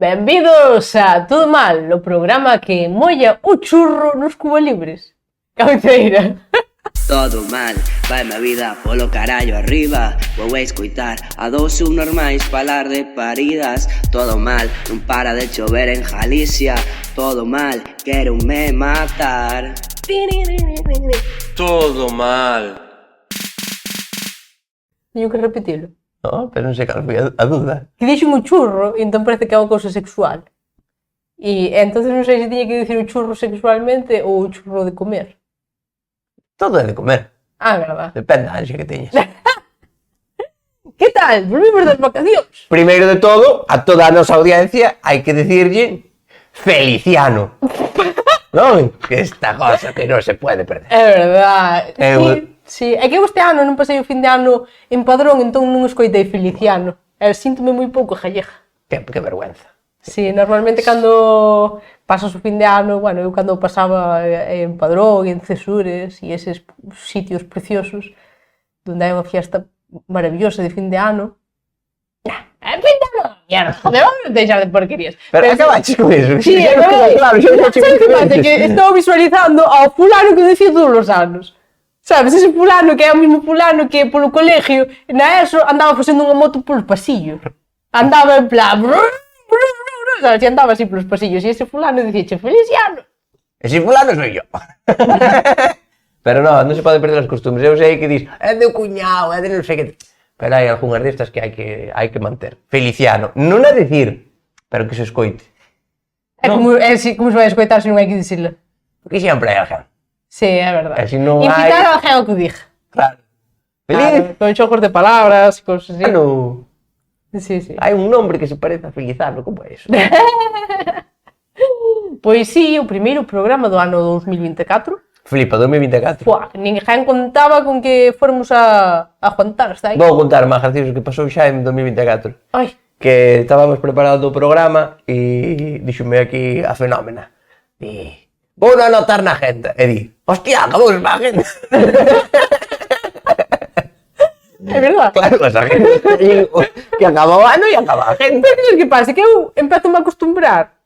Benvidos a Todo Mal, o programa que molla o churro nos Cuba Libres. Cabeceira. Todo mal, vai a vida polo carallo arriba. Vou a escoitar a dous subnormais falar de paridas. Todo mal, non para de chover en Galicia. Todo mal, quero me matar. Todo mal. Teño que repetilo. No, pero non sei cal foi a dúda. Que dixo un churro, e entón parece que é unha cousa sexual. E entonces non sei se tiña que dicir o churro sexualmente ou o churro de comer. Todo é de comer. Ah, verdad. Depende da ansia que teñas. Que tal? Volvimos das vacacións. Primeiro de todo, a toda a nosa audiencia hai que dicirlle Feliciano. Non? Que esta cosa que non se puede perder. É verdad. Sí. É que eu este ano non pasei o fin de ano en Padrón, entón non escoitei Feliciano. Síntome moi pouco gallega. Que vergüenza. Sí, normalmente cando pasas o fin de ano, bueno, eu cando pasaba en Padrón, en Cesures e eses sitios preciosos donde hai unha fiesta maravillosa de fin de ano. En fin de ano, mierda, joder, vamos a deixar de porquerías. Pero acabaches con eso. Sí, claro, xa que estou visualizando ao fulano que decía todos os anos. Sabes, ese fulano que é o mismo fulano que polo colegio, na ESO, andaba facendo unha moto polos pasillos. Andaba en plan... Sabes, e andaba así polos pasillos, e ese fulano dicíache, Feliciano. Ese fulano soy yo. Pero non se pode perder as costumbres. Eu sei que dis, é de cuñado, é de non sei que... Pero hai algunhas destas que hai que manter. Feliciano. Non a dicir, pero que se escoite. É como se vai escoitar se non hai que dicirlo. Porque sempre hai alguén. Sí, é verdade. E se non invitar hai... a alguén ao que diga. Claro. Feliz. Con xogos de palabras, cosas así. Ano. Sí, sí. Hai un nombre que se parece a Felizano, como é iso? Pois sí, o primeiro programa do ano 2024. Flipa, 2024. Fuá, ninguén contaba con que fóramos a aguantar hasta aí. Vou contar máis gracioso que pasou xa en 2024. Ai. Que estábamos preparando o programa e díxome aquí a fenómena. E vou non anotar na agenda. E di, hostia, acabou a agenda. É verdade. Claro, esa agenda. Que acaba o ano e acaba a agenda. Pero que pasa? Que eu empezo a acostumbrar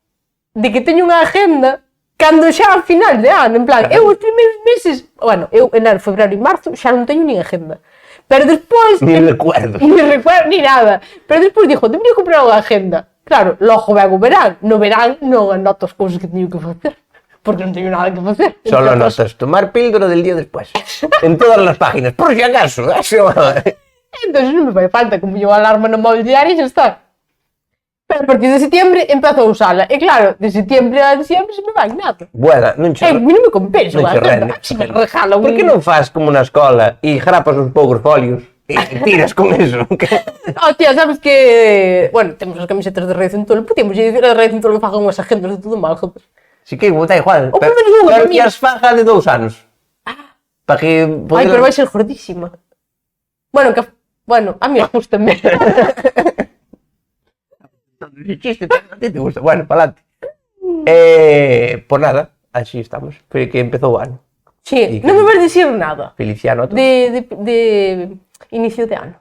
de que teño unha agenda cando xa a final de ano, en plan, eu os primeiros meses, bueno, eu enero, febrero e marzo xa non teño nin agenda. Pero despois... Ni recuerdo. Ni nada. Pero despois dixo, debería comprar unha agenda. Claro, logo ven o verán. No verán non anoto as cousas que teño que facer. Porque non teño nada que facer. Solo anotas tomar píldora del día después. En todas as páginas, por si acaso. Entón non me fai falta, como yo alarma no móvil diario e xa está. Pero a partir de septiembre empezo a usala. E claro, de septiembre a diciembre se me vai nada. Buena, non che... Non me compensa. Non che rende. Se me regala un... Por que non faz como na escola e grapas uns poucos folios e tiras con eso? Hostia, sabes que... Bueno, temos as camisetas de Radio Centolo. Podíamos dicir a Radio Centolo que fagan unhas agendas de todo mal, joder. Si que está igual. O menos unha, pero que as faga de 2 anos. Para que... Ai, pero vai ser gordísima. Bueno, que... Bueno, a mí gustame. Chiste, a ti te gusta. Bueno, pa'lante. Por nada, así estamos. Foi que empezou o ano. Sí, non me vas dicir nada. Feliciano. De inicio de ano.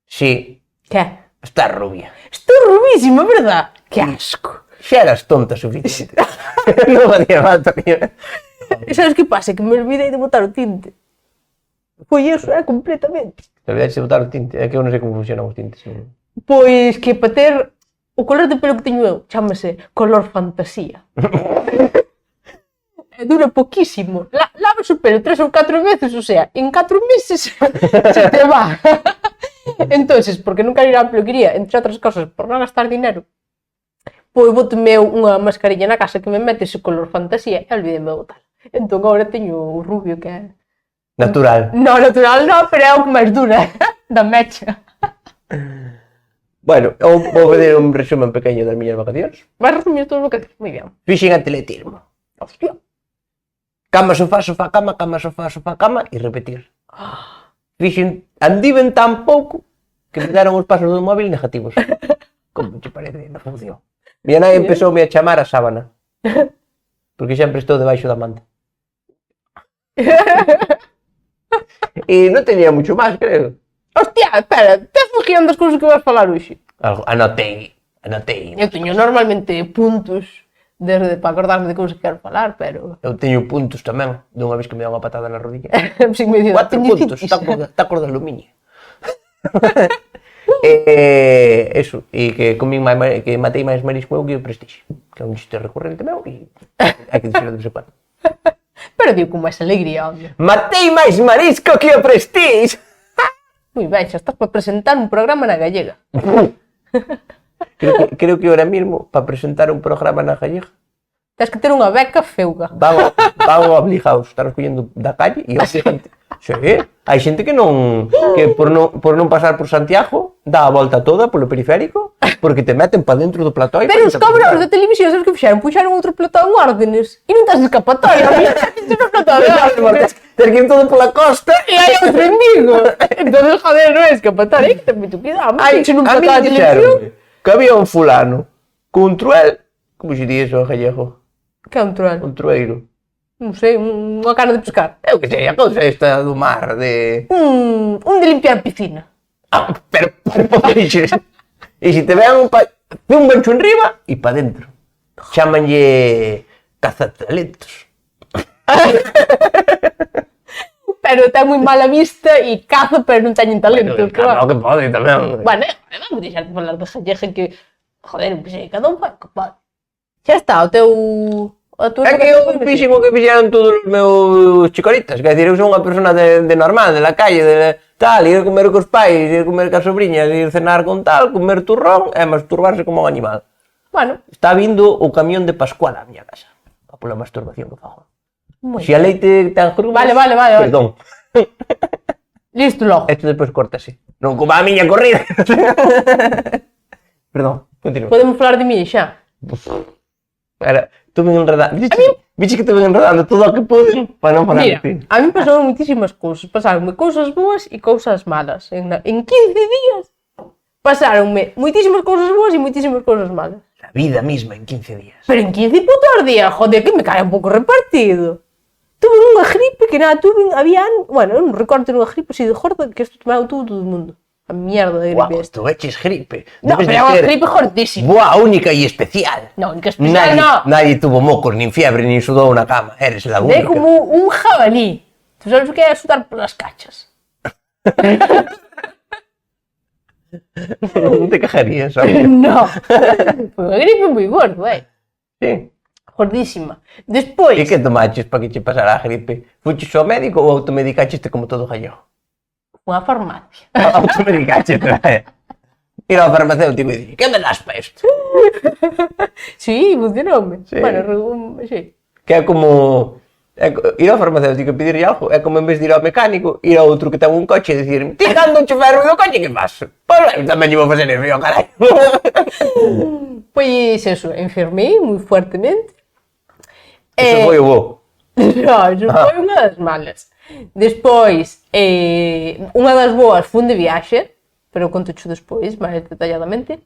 Sí. Que? Está rubia. Estou rubísima, verdad? Que asco. Xa eras tonta suficiente. Non facía falta, tío. E sabes que pasa? Que me olvidei de botar o tinte. Foi eso, completamente. Te olvidaste de botar o tinte. É que eu non sei como funcionan os tintes. Pois que para ter o color de pelo que teño eu, chámase color fantasía. Dura poquísimo. Lavas o pelo 3 ou 4 veces, o sea, en 4 meses se te va. Entonces, porque non quero ir á peluquería, entre outras cosas, por non gastar dinero, pois boteme unha mascarilla na casa que me mete ese color fantasía e olvideme de botar. Entón agora teño o rubio que é... Natural. No, natural non, pero é o que máis dura, da mecha. Bueno, vou pedir un resumen pequeño das miñas vacacións. Vai resumir todo o que... Moi ben. Fixen atletismo. Hostia. Cama, sofá, sofá, cama, cama, sofá, sofá, cama e repetir. Fixen, andiven tan pouco que me deron os pasos do móvil negativos. Como te parece na función? Miña nai empezoume a chamar a sábana. Porque sempre estou debaixo da manta. E non tenía mucho máis, creo. Hostia, espera, estás fugiando das cousas que vas falar hoxe. Anotei Anotei. Eu teño normalmente puntos para acordarme de cousas que quero falar, pero... Eu teño puntos tamén, dunha vez que me dá unha patada na rodilla. Sin me 4 puntos, tacos de aluminio. Eso, e que comín que matei máis marisco eu que o Prestige, que é un chiste recurrente meu e hai que dixerlo de vez en cuando. Pero digo con máis alegría, obvio. Matei máis marisco que o Prestige! Moi ben, xa estás para presentar un programa na gallega. Creo que ahora mismo, para presentar un programa na gallega, Tens que ter unha beca feuga. van obligados, están collendo da calle e obligan. Sí, hai xente que por non pasar por Santiago dá a volta toda polo periférico porque te meten para dentro do plató e Pero os cabros da televisión, sabes que fixeron? Puxaron outro plató en órdenes e non tens escapatoria. Isto non plató de órdenes. Tens que ir todo pola costa E hai outro en Vigo. Entón, joder, non é escapatoria. Hai que ter moito cuidado. Ai, Se non a mí plató de televisión. dixeron que había un fulano cun truel, como se di eso en gallego? Que é un truel? Un trueiro. Non sei, unha cana de pescar. Eu que sei, a cousa esta do mar de... Un de limpiar piscina. Ah, pero dixes. E se te vean un gancho en riba e pa dentro. Chámanlle cazatalentos. Pero ten moi mala vista e caza, pero non teñen talento. Claro que pode tamén. Bueno, vamos deixar de falar de gallega que... Joder, non sei, cada un fai o que pode. Xa está, o teu... É que eu fixen o que fixeron todos os meus chicoritas, quer dizer, eu son unha persona de normal, de la calle, de tal, ir comer cos pais, ir comer cas sobrinhas, ir cenar con tal, comer turrón e masturbarse como un animal. Bueno. Está vindo o camión de Pascual á miña casa, pola masturbación que fago. Se a leite ten grumos... Vale. Perdón. Listo logo. Esto despois córtase. Non como a miña corrida. Perdón, continúa. Podemos falar de mí xa. Ahora, estuve enredando. Viste que estuve enredando todo o que pude para non falar de Mira, ti. a mí pasaron moitísimas cousas. Pasaronme cousas boas e cousas malas. En 15 días pasaronme moitísimas cousas boas e moitísimas cousas malas. La vida misma en 15 días. Pero en 15 putos días, joder, que me cae un pouco repartido. Tuve unha gripe que nada, bueno, non recordo unha gripe así de gorda que isto tomaba todo o mundo. A mierda de gripe Guau, esta. tú eches gripe. No, Debes pero de é unha ser gripe gordísima. boa, única e especial. No, que especial no. Nadie tuvo mocos, nin fiebre, nin sudou na cama. Eres la É única. como un jabalí. Tú sabes o que é sudar polas cachas. Non te cajarías, sabes? No. Foi unha gripe moi gorda, Sí. Gordísima. Despois... E que tomaches para que che pasara a gripe? Fuches ao médico ou automedicaches como todo gallego? Unha farmacia. Automedicaches, ir ao farmacéutico e dicir, que me das para isto? Sí, funcionoume. Sí. Bueno, sí. Que é como... ir ao farmacéutico e pedirlle algo, é como en vez de ir ao mecánico, ir a outro que ten un coche e dicir, ti cando un chofer do coche, que vas? Pois tamén lle vou facer el río, carai. Pois eso, enfermei moi fuertemente. Eso foi o bo. No, eso foi unha das malas. Despois, unha das boas fun de viaxe, pero conto-cho despois, máis detalladamente.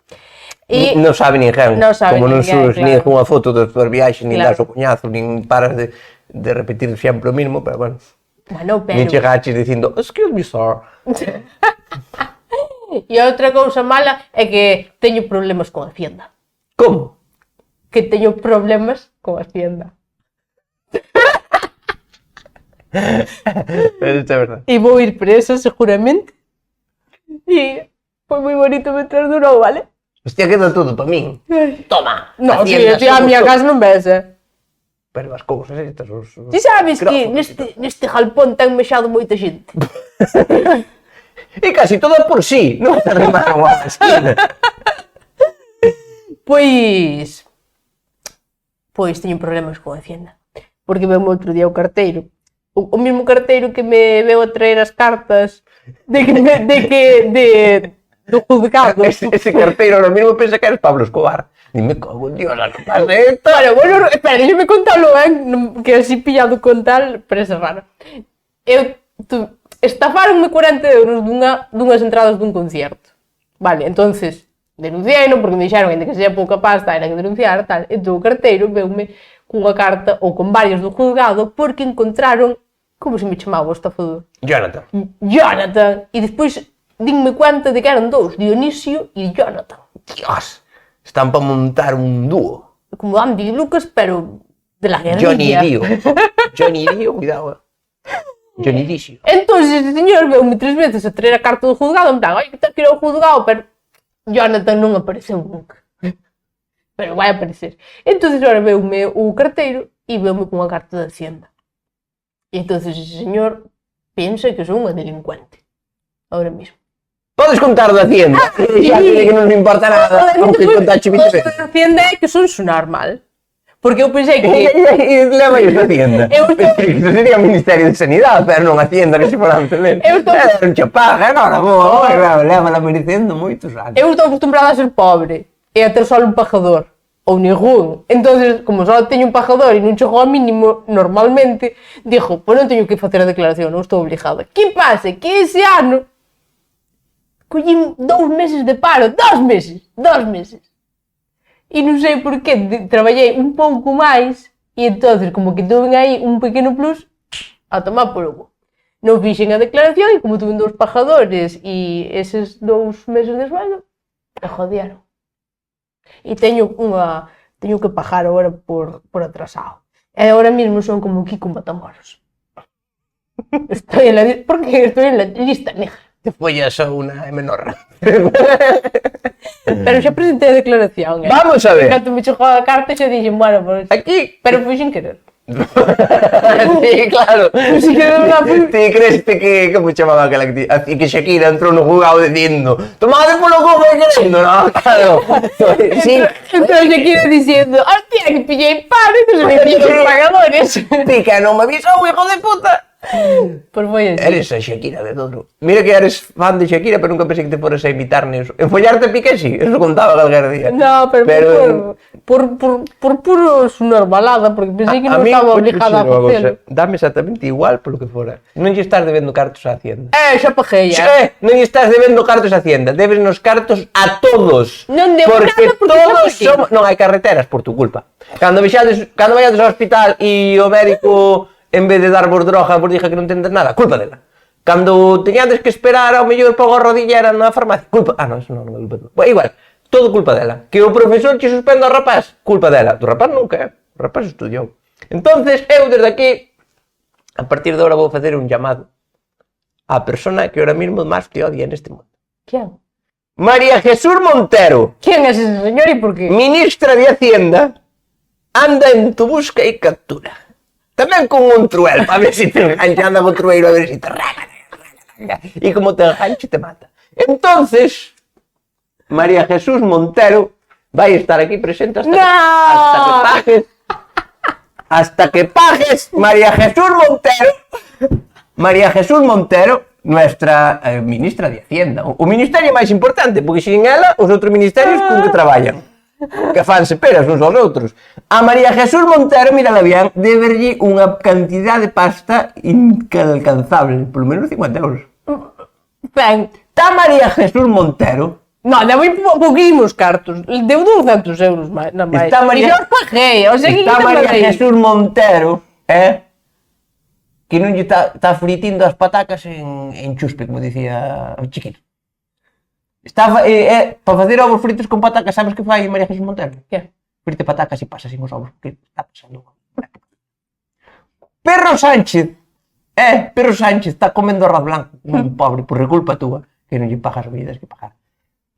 E Non sabe ninguén, non sabe como non ninguén, subes claro. nin unha foto das tuas viaxes, nin Claro. das o coñazo, nin paras de repetir sempre o mismo, pero bueno. bueno, Nin pero... chegaches dicindo, excuse me, sir. E outra cousa mala é que teño problemas con a Hacienda. Como? Que teño problemas con a Hacienda. Pero isto é verdade. E vou ir presa, seguramente. E foi moi bonito meter durou, vale? Hostia, queda todo para min. Toma. No, si, Hacienda, a somos miña todos. casa non ves, Pero as cousas estas, Ti sabes que gráficos, neste galpón ten mexado moita xente. E casi todo por sí, non se remata unha esquina. Pois teño problemas con a Hacienda. Porque veu outro día o carteiro. O mesmo carteiro que me veu a traer as cartas do juzgado. Ese carteiro lo mismo pensa que eres Pablo Escobar. Dime, cago en Dios, a que pasa esto. Bueno, espera, déxame contalo ben, que así pillado con tal, pero é raro. Estafaronme 40 euros dunhas entradas dun concierto. Vale, entonces denunciei, non, porque me dixeron que se pouca pasta era que denunciar, tal. Entón o carteiro veume cunha carta, ou con varios do juzgado, porque encontraron, como se me chamaba o estafador? Jonathan. Jonathan. E despois dinme cuenta de que eran dous, Dionisio e Jonathan. Dios. Están para montar un dúo. Como Andy y Lucas, pero de la Johnny guerrilla. Dio. Johnny Dio, cuidado. Johnny Disio. Entonces ese señor veume 3 veces a traer a carta do juzgado, en plan, oi, que te que ir ao juzgado, pero Jonathan non apareceu nunca. Pero vai aparecer. Entonces ahora veume o carteiro e veume cunha carta de Hacienda. E entonces ese señor pensa que son unha delincuente. Ahora mismo. Podes contar da Hacienda? Xa que non me importa nada, aunque contache 20 veces. A Hacienda é que son sonar mal. Porque eu pensei que... Leva iso a Hacienda. Iso sería o Ministerio de Sanidade, pero non a Hacienda, que se foran tener. Era un chapaja, leva la merecendo moitos anos. Eu estou acostumbrada a ser pobre e a ter só un pajador. Ou ningún. Entonces, como só teño un pajador e non chego ao mínimo, normalmente, dixo, pois non teño que facer a declaración, non estou obligada. Que pasa? Que ese ano collín 2 meses de paro, 2 meses. E non sei por que traballei un pouco máis e entonces como que tuve aí un pequeno plus a tomar polo bo. Non fixen a declaración e como tuve 2 pajadores e eses 2 meses de sueldo, me jodieron. E teño que pagar agora por atrasado. E agora mesmo son como Kiko Matamoros. Porque estoy en la lista negra. Te follas a unha menor. Pero xa presentei a declaración. Vamos a ver. Cando me chegou a carta xa dixen, bueno, pues... Aquí. Pero foi sin querer. Sí, claro. Si querer non foi... Ti creeste que... Como chamaba aquela que ti? Así que Shakira entrou no jugado dicindo tomade polo cojo e querendo, no, claro. Sí. Entón Shakira diciendo, hostia, que pillei paro e que se me pillou os pagadores. Ti que non me avisou, hijo de puta. Pois foi así. Eres a Shakira de todo. Mira que eres fan de Shakira, pero nunca pensei que te foras a imitar nisso. En follarte a Piqué, sí, eso contaba calquera día. No, pero por puro sonar balada, porque pensei que non estaba obligada a facelo. Dame exactamente igual polo que fora. Non lle estás debendo cartos a Hacienda. Xa paguei, Non lle estás debendo cartos a Hacienda, debes nos cartos a todos. Non debo porque nada porque todos xa somos... Non hai carreteras por tu culpa. Cando vayades ao hospital e o médico en vez de darvos droga vos dije que non tendes nada, culpa dela. Cando teñades que esperar ao mellor para a rodillera na farmacia, culpa... non, eso non é culpa dela. Bueno, igual, todo culpa dela. Que o profesor che suspenda ao rapaz, culpa dela. Do rapaz nunca, o rapaz estudiou. Entonces, eu desde aquí, a partir de agora vou facer un llamado á persona que ahora mismo máis te odia neste mundo. ¿Quién? María Jesús Montero. ¿Quién es ese señor y por qué? Ministra de Hacienda, anda en tu busca y captura. Tamén con un truel, para ver si te engancha, anda con trueiro a ver si te raga. Y como te enganche, te mata. Entonces, María Jesús Montero vai estar aquí presente hasta que pagues, María Jesús Montero. María Jesús Montero, nuestra ministra de Hacienda. O ministerio máis importante, porque sin ela, os outros ministerios con que traballan. Que fanse peras uns aos outros. A María Jesús Montero, mírala bien, deberlle unha cantidad de pasta inalcanzable, polo menos 50 euros. Ben, Está María Jesús Montero. no, debo pouquísimos cartos. Deu 200 euros máis. Está María... E xa os paguei, o sea que está María paguei. Jesús Montero, que non lle está fritindo as patacas en chuspe, como dicía o chiquito. Está para facer ovos fritos con patacas, sabes que fai María Jesús Montero? Que? Frite patacas e pasa sin os ovos, que está pasando. Perro Sánchez, Perro Sánchez está comendo arroz blanco, un pobre, por culpa túa, que non lle pagas as medidas que pagar.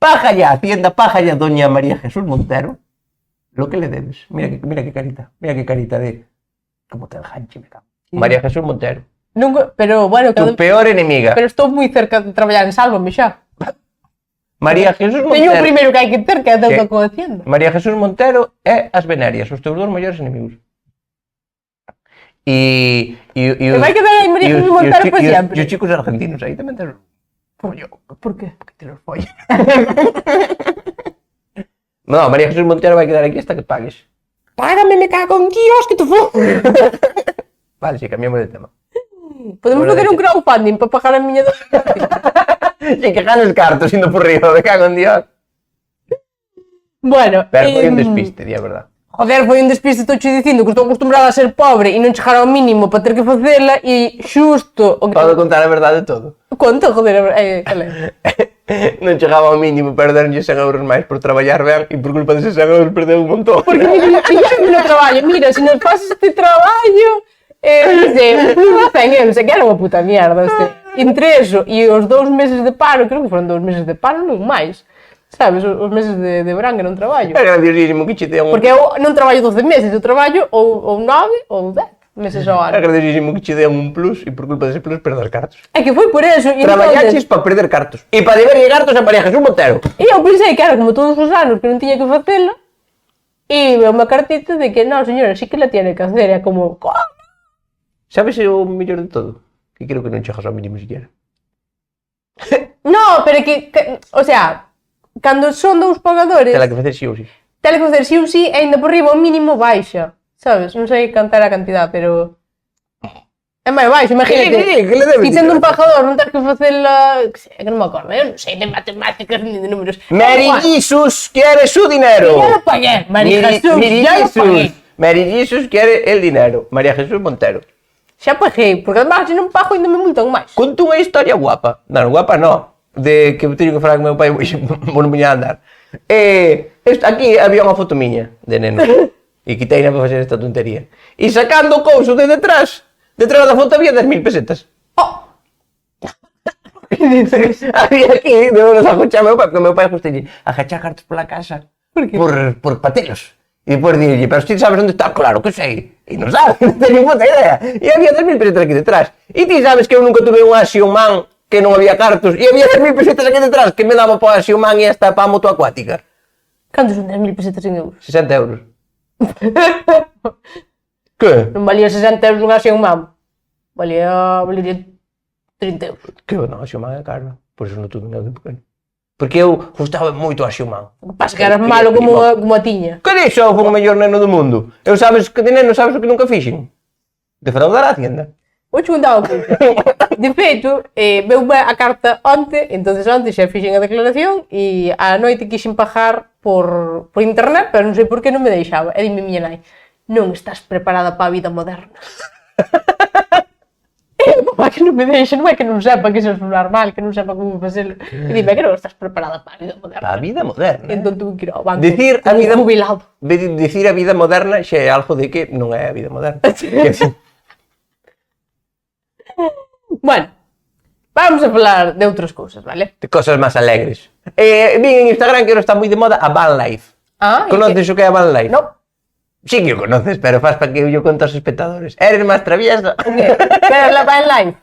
Págale a Hacienda, págale a doña María Jesús Montero lo que le debes. Mira que carita de... Como te enganche, me cago. María Jesús Montero. Nunca, pero bueno, Tu peor enemiga. pero estou moi cerca de traballar en Sálvame xa. María Jesús Montero. Teño o primeiro que hai que ter, que é a deuda con Hacienda. María Jesús Montero é as venerias, os teus dous maiores enemigos. E vai quedar aí María Jesús Montero para sempre. E os chicos argentinos aí tamén tes... Por qué? Porque te los follan. No, María Jesús Montero vai quedar aquí hasta que pagues. Págame, me cago en Dios, que tu fo... Vale, si, cambiamos de tema. Podemos facer un crowdfunding para pagar a miña deuda. Si que ganes cartos indo por río, me cago en Dios. Bueno, Pero foi un despiste, di a verdad. Joder, foi un despiste, estou che dicindo que estou acostumbrada a ser pobre e non chegar ao mínimo para ter que facela e xusto... Podo contar a verdade todo. Conta, joder, cale. Non chegaba ao mínimo, perderonlle 100 euros máis por traballar ben e por culpa deses 100 euros perdeu un montón. Porque mira, no traballo, mira, se nos pasas este traballo, dice, 100 euros, que era unha puta mierda. Entre eso e os 2 meses de paro, creo que foron 2 meses de paro, non máis. Sabes, os meses de verán que non traballo. É graciosísimo que che dean un... Porque eu non traballo 12 meses, eu traballo ou 9 ou 10 meses ao É ano. graciosísimo que che dean un plus e por culpa dese plus perder cartos. É que foi por eso. E Traballaches para perder cartos. E para deber cartos a María Jesús Montero. E eu pensei que era como todos os anos que non tiña que facelo. E veo unha cartita de que, non, señora, sí que la tiene que hacer. É como, ¿cómo? Sabes o mellor de todo? Que creo que non chegas ao mínimo siquiera. No, pero que o sea, cando son 2 pagadores, Tela que facer sí ou sí. tele que facer sí ou sí, e ainda por riba o mínimo baixa. Sabes? Non sei cantar a cantidad, pero... É máis baixo, imagínate. que le debes Si tendo un dizer? pagador non tens que facela... É que non me acordo, eu non sei de matemáticas ni de números. Mary Jesus quiere su dinero. Ya lo pagué, María Jesús, Mary ya lo Jesus. pagué. Mary Jesus quiere el dinero. María Jesús Montero. Xa paguei, porque además se non pago ainda me multan máis. Conto unha historia guapa. Non, guapa non. De que teño que falar con meu pai por non viña a andar. Aquí había unha foto miña de neno. E quitei para facer esta tontería. E sacando o couso de detrás da foto había 10.000 pesetas. Oh! Había aquí, debo nos agochar meu pai, porque meu pai gustalle agachar cartos pola casa. Por qué? Por patelos. E depois dille, pero ti sabes onde está? Claro que sei. E non sabe, non teño puta idea. E había 10.000 pesetas aquí detrás. E ti sabes que eu nunca tuve un Axiom Man que non había cartos. E había 10.000 pesetas aquí detrás que me daba para o Axiom Man e hasta para a moto acuática. Cantos son 10.000 pesetas en euros? 60 euros. Que? Non valía 60 euros un Axiom Man. Valía 30 euros. Que non, Axiom Man é caro. Por eso non tuve nada de pequeno. Porque eu gustaba moito o Axiom Man. O que pasa que eras malo como a tiña. Que dixo eu fui o mellor neno do mundo? Eu sabes que de neno sabes o que nunca fixen? Defraudar a Hacienda. Vou te contar unha cousa. De feito, veu a carta onte, entonces onte xa fixen a declaración e á noite quixen pagar por internet, pero non sei por que non me deixaba. E dime miña nai, non estás preparada para a vida moderna. Papá, que non me deixa, non é que non sepa que iso é normal, que non sepa como facelo. E dime que non estás preparada para a vida moderna. A vida moderna. Entón tuve que ir ao banco Decir a como vida jubilado. Dicir a vida moderna xa é algo de que non é a vida moderna. Que decir, Bueno, vamos a falar de outras cousas, vale? de cosas máis alegres. Vi en Instagram que ahora está moi de moda a van life. Ah, Conoces o que é a van life? No. Sí que o conoces, pero faz para que eu conte aos espectadores. Eres máis traviesa. Pero la van life.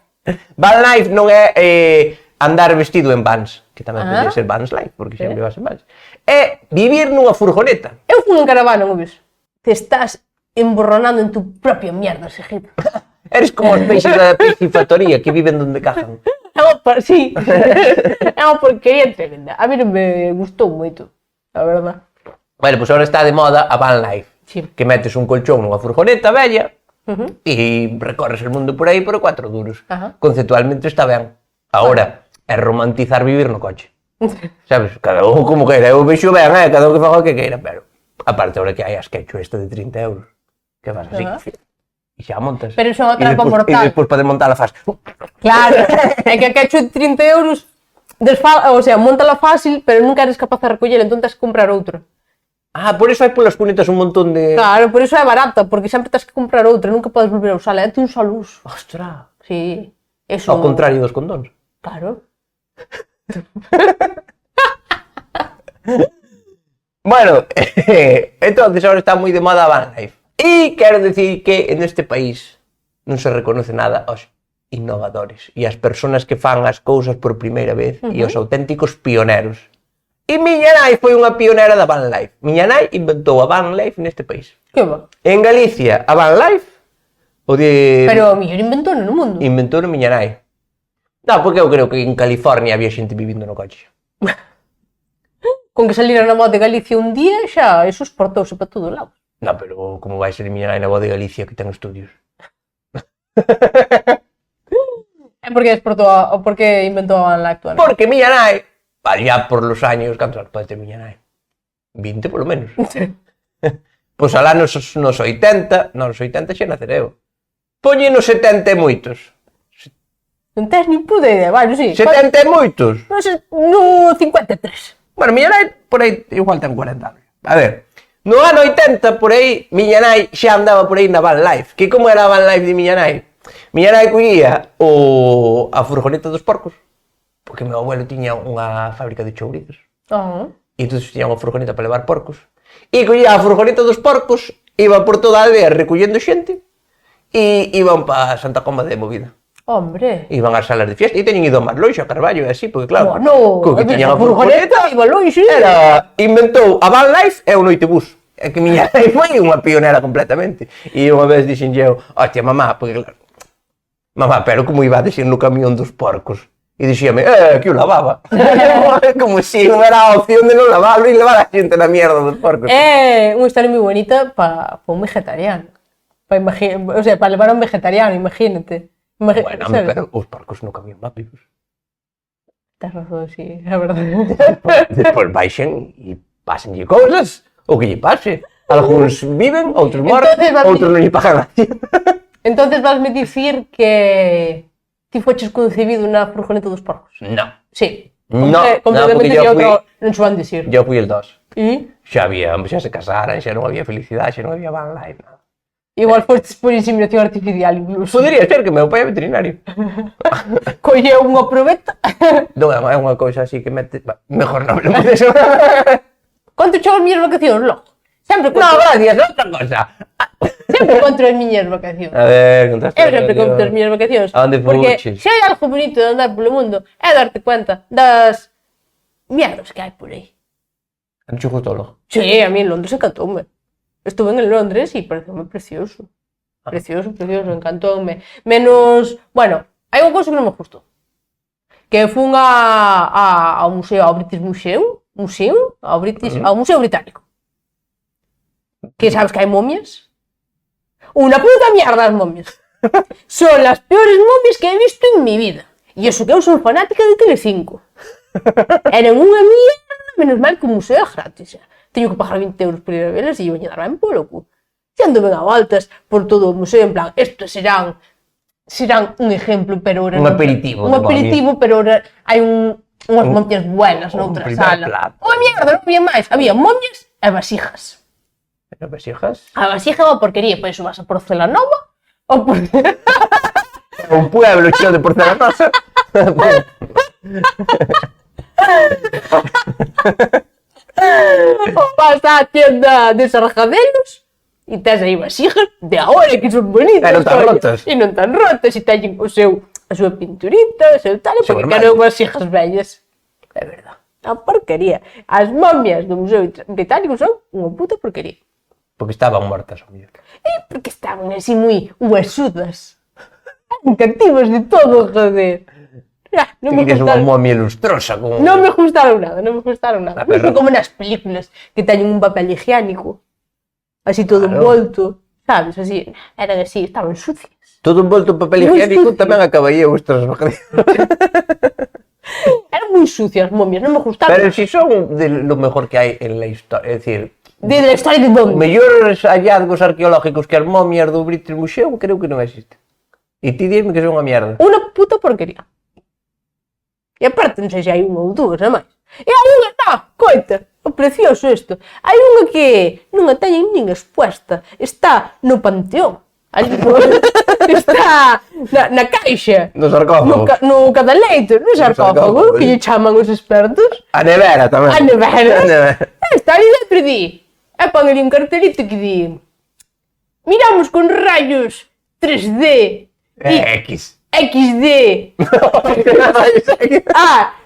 Van life non é andar vestido en vans, que tamén Ah. podría ser vans life, porque sempre vas en vans. É vivir nunha furgoneta. Eu fui en caravana, non ves? Te estás emborronando en tu propia mierda, Segito. Eres como os peixes da piscifactoría que viven donde cajan. Sí. É unha porquería tremenda. A mí non me gustou moito, a verdad. Bueno, pois agora está de moda a van life. Sí. Que metes un colchón nunha furgoneta bella e recorres el mundo por aí por 4 duros. Ajá. Conceptualmente está ben. Ahora, é romantizar vivir no coche. Sabes? Cada un como queira. Eu vexo ben, cada un que faga o que queira, pero aparte ahora que hai as quecho esta de 30 euros, que vas así, Ajá. e xa montas. Pero iso é unha trampa mortal. E despois para desmontala faz... Claro, é que a quecho de 30 euros, o sea, montala fácil, pero nunca eres capaz de recoller, entón tens que comprar outro. Ah, por eso hai polas cunetas un montón de... Claro, por iso é barata, porque sempre tens que comprar outra, nunca podes volver a usala, é un só uso. Ostras, Sí, eso... ao contrario dos condóns. Claro. Bueno, entonces ahora está moi de moda a van life. E quero dicir que en este país non se reconoce nada aos innovadores e as persoas que fan as cousas por primeira vez e os auténticos pioneros. E miña nai foi unha pionera da van life. Miña nai inventou a van life neste país. Que va? En Galicia, a van life o de... Pero o mellor inventou no mundo. Inventou a miña nai. Non, porque eu creo que en California había xente vivindo no coche. Con que salira na voz de Galicia un día, xa, eso exportouse para todo lado. Non, pero como vai ser miña nai na voz de Galicia que ten estudios? É porque exportou, ou porque inventou a actual. Porque miña nai, allá por los años, cantos anos pode ter miña nai? 20 polo menos. Pois alá nos 80 xa nacereu. Poñe nos 70 e moitos. Non tes ni puta idea, bueno, sí. 70 e moitos. Non sei, no 53. Bueno, miña nai por aí igual ten 40 anos. A ver, no ano 80 por aí miña nai xa andaba por aí na van life. Que como era a van life de miña nai? Miña nai collía a furgoneta dos porcos, porque meu abuelo tiña unha fábrica de chouritos. E entón tiña unha furgoneta para levar porcos. E collía a furgoneta dos porcos, iba por toda a aldea recollendo xente e iban para Santa Comba de Movida. Hombre. Iban ás salas de fiesta e teñen ido máis longe a Carballo e así, porque claro, Bueno, co que tiñan a furgoneta, iba longe. inventou a van life e o noitebús. É que miña nai foi unha pionera completamente. E unha vez dixenlle eu, hostia, mamá, porque claro, mamá, pero como ibades ir no camión dos porcos? E dixíame, que o lavaba. Como si non era a opción de non lavarlo e levar a xente na mierda dos porcos. É unha historia moi bonita para un vegetariano. O sea, para levar a un vegetariano, imagínate. Bueno, pero os porcos no camión van vivos. Tens razón, sí, é verdade. Despois baixen e pásenlle cousas, o que lle pase. Algúns viven, outros moren, outros non lle pagan a Entonces vasme dicir que ti foches concebido na furgoneta dos porcos? No. Sí. Porque yo fui... Non se van dicir. Yo fui el 2. E? Xa se casaran, xa non había felicidade, xa non había van life, nada. Igual fostes por inseminación artificial, incluso. Podería ser que meu pai é veterinario. Colleu unha probeta. Non, é unha cousa así que mete... Mejor non hablemos de eso. Conto cho as miñas vacacións, logo? Sempre conto... No, gracias, outra cosa. Sempre conto as miñas vacacións. A ver, contaste. Eu sempre conto as miñas vacacións. A onde Porque fuches? se hai algo bonito de andar polo mundo é darte cuenta das mierdas que hai por aí. A ti gustou logo? Sí, a mí en Londres encantoume. Estuve en Londres e pareceume precioso. Precioso, encantoume. Menos, bueno, hai unha cousa que non me gustou. Que fun ao museo, ao British Museum, ao Museo Británico. Que sabes que hai momias? Unha puta mierda as momias. Son as peores momias que he visto en mi vida. E iso que eu son fanática de Telecinco. Eran unha mierda, menos mal que o museo é gratis. Teño que pagar 20 euros por ir a velas e iban a dar ben polo cu. E ando ben a voltas por todo o museo, en plan, estos serán un ejemplo, pero ahora... Un aperitivo. Un aperitivo, pero ahora hai unhas momias buenas noutra sala. Unha mierda, non había máis. Había momias e vasijas. E vasijas? A vasija é unha porquería, pois vas a Porcelanova ou un pueblo cheo de porcelanosa. Vas á tienda de sarjadelos e tes aí vasijas de agora que son bonitas. E non tan rotas. E non tan rotas, e teñen a súa pinturita, o seu tal, porque quero vasijas vellas. É verdade. A porquería. As momias do Museo Británico son unha puta porquería. Porque estaban mortas, o mellor. Porque estaban así moi huesudas. Cativas de todo, joder. Non me gustaron. Unha momia lustrosa. Non me gustaron nada. Non son como nas películas que teñen un papel higiénico. Así todo envolto. Sabes, así. Eran así, estaban sucias. Todo envolto en papel higiénico tamén acabaría vuestras vacaciones. Eran moi sucias momias, non me gustaron. Pero si son de lo mejor que hai en la historia, é dicir... De la historia de dónde? Mellores hallazgos arqueológicos que as momias do British Museum creo que non existen. E ti dime que son unha mierda. Unha puta porquería. E aparte, non sei se hai unha ou dúas, non máis. E hai unha, coita, o precioso isto. Hai unha que non a teñen nin expuesta. Está no Panteón. Está na caixa. No sarcófago. No cadaleito, no sarcófago, que lle chaman os expertos. A nevera tamén. A nevera. Está ali dentro e di. E pon ali un cartelito que di: miramos con rayos 3D. X. XD.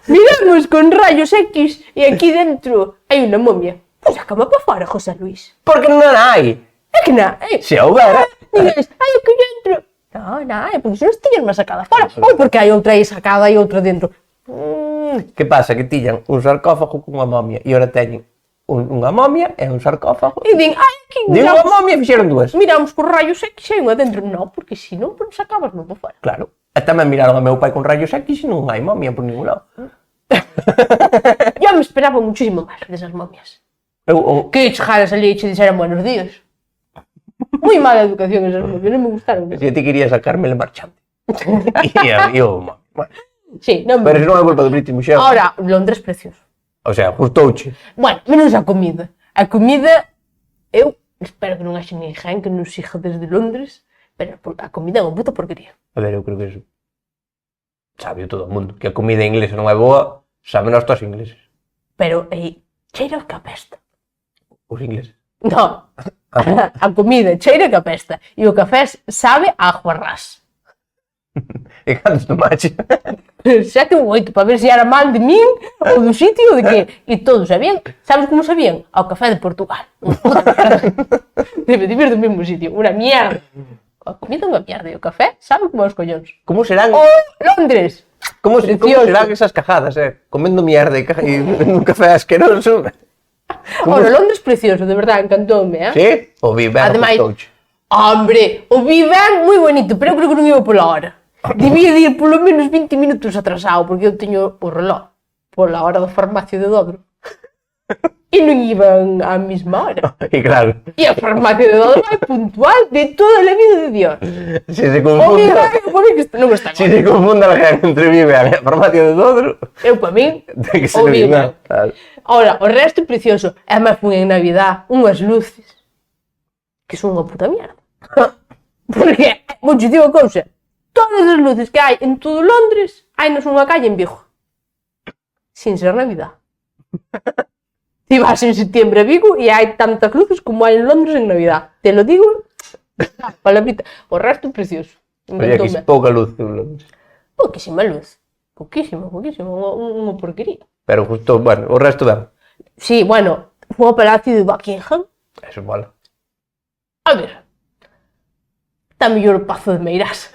Miramos con rayos X e aquí dentro hai unha momia. Pois acaba para fora, José Luis. Porque non hai. É que non. Se houbera. Digas, hai aquí dentro. Non, porque se non tiñan máis sacada fora. Ou porque hai outra aí sacada e outra dentro. Que pasa? Que tiñan un sarcófago cunha momia e ora teñen unha momia e un sarcófago. E din, aquí de unha momia fixeron dúas. Miramos con rayos X e unha dentro. Non, porque se non sacabas non para fora. Claro. E tamén miraron a meu pai con rayos X e non hai momia por ningún lado. Eu me esperaba muchísimo máis desas momias. Que chegaras ali e che dixeran buenos días. Moi mala educación esas momias, non me gustaron. Se ti querías sacarme el marchante. E eu, mami. Bueno, Sí, non pero me... iso non é culpa do British Museum. Ahora, Londres precioso. O sea, gustouche. Bueno, menos a comida. A comida, eu espero que non haxe ninguén que nos siga desde Londres, pero a comida é unha puta porquería. A ver, eu creo que eso sabe todo o mundo. Que a comida inglesa non é boa, saben os tos ingleses. Pero, cheira que apesta. Os ingleses. Non, a comida cheira que apesta. E o café sabe a ajuarrás. E cantos tomache? Xa que moito, para ver se era mal de min ou do sitio ou de que. E todos sabían, sabes como sabían? Ao café de Portugal. Debe de vir do mesmo sitio, unha mierda. A comida é unha mierda e o café sabe como os collóns. Como serán? Londres! Como Precioso. serán esas cajadas, comendo mierda e un café asqueroso? Ora, Londres precioso, de verdade, encantoume, Sí? O Viver Ademais, gustouche. hombre, o Viver moi bonito, pero eu creo que non iba pola hora. Debía de ir polo menos 20 minutos atrasado, porque eu teño o reloj pola hora da farmacia de Dodro. E non iban á mesma hora. E claro, E a farmacia de Dodro é puntual de toda a vida de Dios. se se O confunde, Viver, para mí, que non está se se confunde a gente entre Viver e a farmacia de Dodro, Eu, para mí, ten que ser o Viver. Viver. Claro. Ora, o resto é precioso. E además fun en Navidad unhas luces que son unha puta mierda. Porque, vou te digo a cousa, todas as luces que hai en todo Londres, hainas unha calle en Vigo. Sin ser Navidad. Ti vas en setembro a Vigo e hai tantas luces como hai en Londres en Navidad. Te lo digo, palabrita. O resto é precioso. Oye, que Encantoume. pouca luz. Londres. Pouquísima luz. Pouquísima, unha porquería. Pero justo, bueno, o resto ben. Sí, bueno, fui ao Palacio de Buckingham. Eso mola. A ver, está mellor o Pazo de Meirás.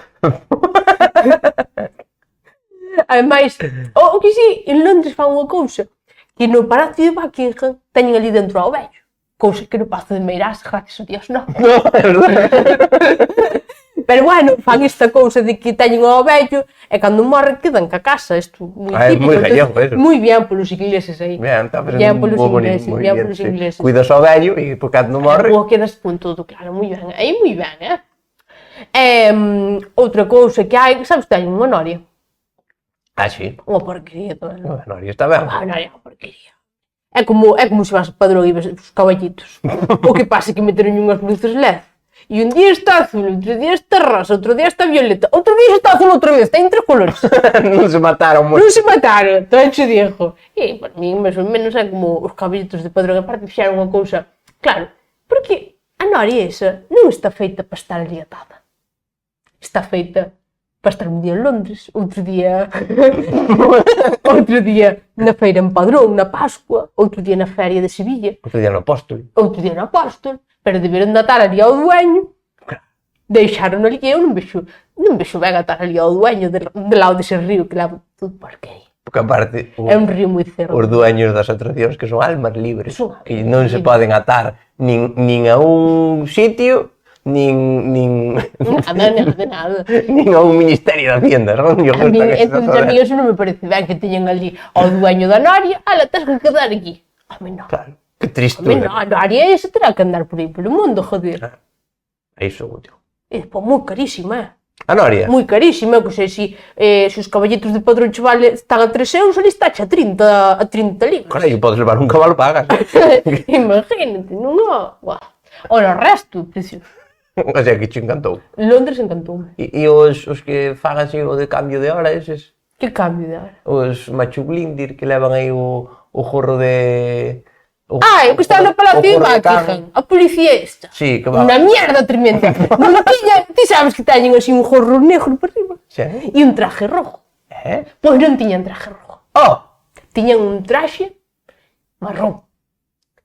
Ademais, o que si, en Londres fan unha cousa, que no Palacio de Buckingham teñen ali dentro ao vello. Cousa que no Pazo de Meirás, gracias a Dios, non. No, é verdade. Pero bueno, fan esta cousa de que teñen ao vello e cando morre quedan ca casa, isto moi Ah, é típico. moi Entonces, gallego eso. moi bien polos ingleses aí. Ben, está Bien facendo polos moi bonito, ingleses, moi bien bien, polos sí. ingleses. Cuidas ao vello e por cando morre, O quedas con todo claro, moi ben, aí moi ben, outra cousa que hai, sabes, teñen unha noria. sí. Unha porquería tamén. Bueno, aí está ben. A noria é unha porquería. É como se vas a Padrón e ves os caballitos. O que pasa é que meteron unhas luces LED. E un día está azul, outro día está rosa, outro día está violeta, outro día está azul outra vez, ten tres colores. Non se mataron Non moito. se mataron, tamén che digo. E, para mí, máis ou menos, é como os caballitos de Padrón. Aparte, fixeron unha cousa. Claro, porque a noria esa non está feita para estar ali atada. Está feita para estar un día en Londres, outro día outro día na feira en Padrón, na Pascua, outro día na feria de Sevilla, Outro día no apóstol. outro día no Apóstol, pero deberon de atar ali ao dueño, deixaron ali que eu non vexo ben atar ali ao dueño de lado dese río que leva todo porquería. Porque aparte, É un río moi cerro. os dueños das atraccións que son almas libres, Son almas que non se libres. poden atar nin a un sitio, nin Nada. nin a un ministerio de Hacienda, non? Yo A mí, entonces, a mí eso non me parece ben que teñen ali ao dueño da noria, ala, tens que quedar aquí. A mí non. Claro, que A mí tristura. non, a noria esa terá que andar por aí polo mundo, joder. Iso, útil. E despois moi carísima, A Noria? moi carísima, que sei, se os caballitos de Padrón Chavale están a 3 euros, ali está a 30 libras. Carai, podes levar un cabalo pagas. Imagínate, non é? Buah. Ora, o resto, precioso. O sea, que che encantou. Londres encantoume. E os que fan así o de cambio de hora, eses, Que cambio de hora. os machuglindir que levan aí o gorro de... o Que está no Palacio de gorro can. Buckingham, a policía esta. Sí, que va. Unha mierda tremenda. Non tiña, ti sabes que teñen así un gorro negro por riba Sí. e un traje rojo. Pois non tiñan traje rojo. Oh! Tiñan un traxe marrón.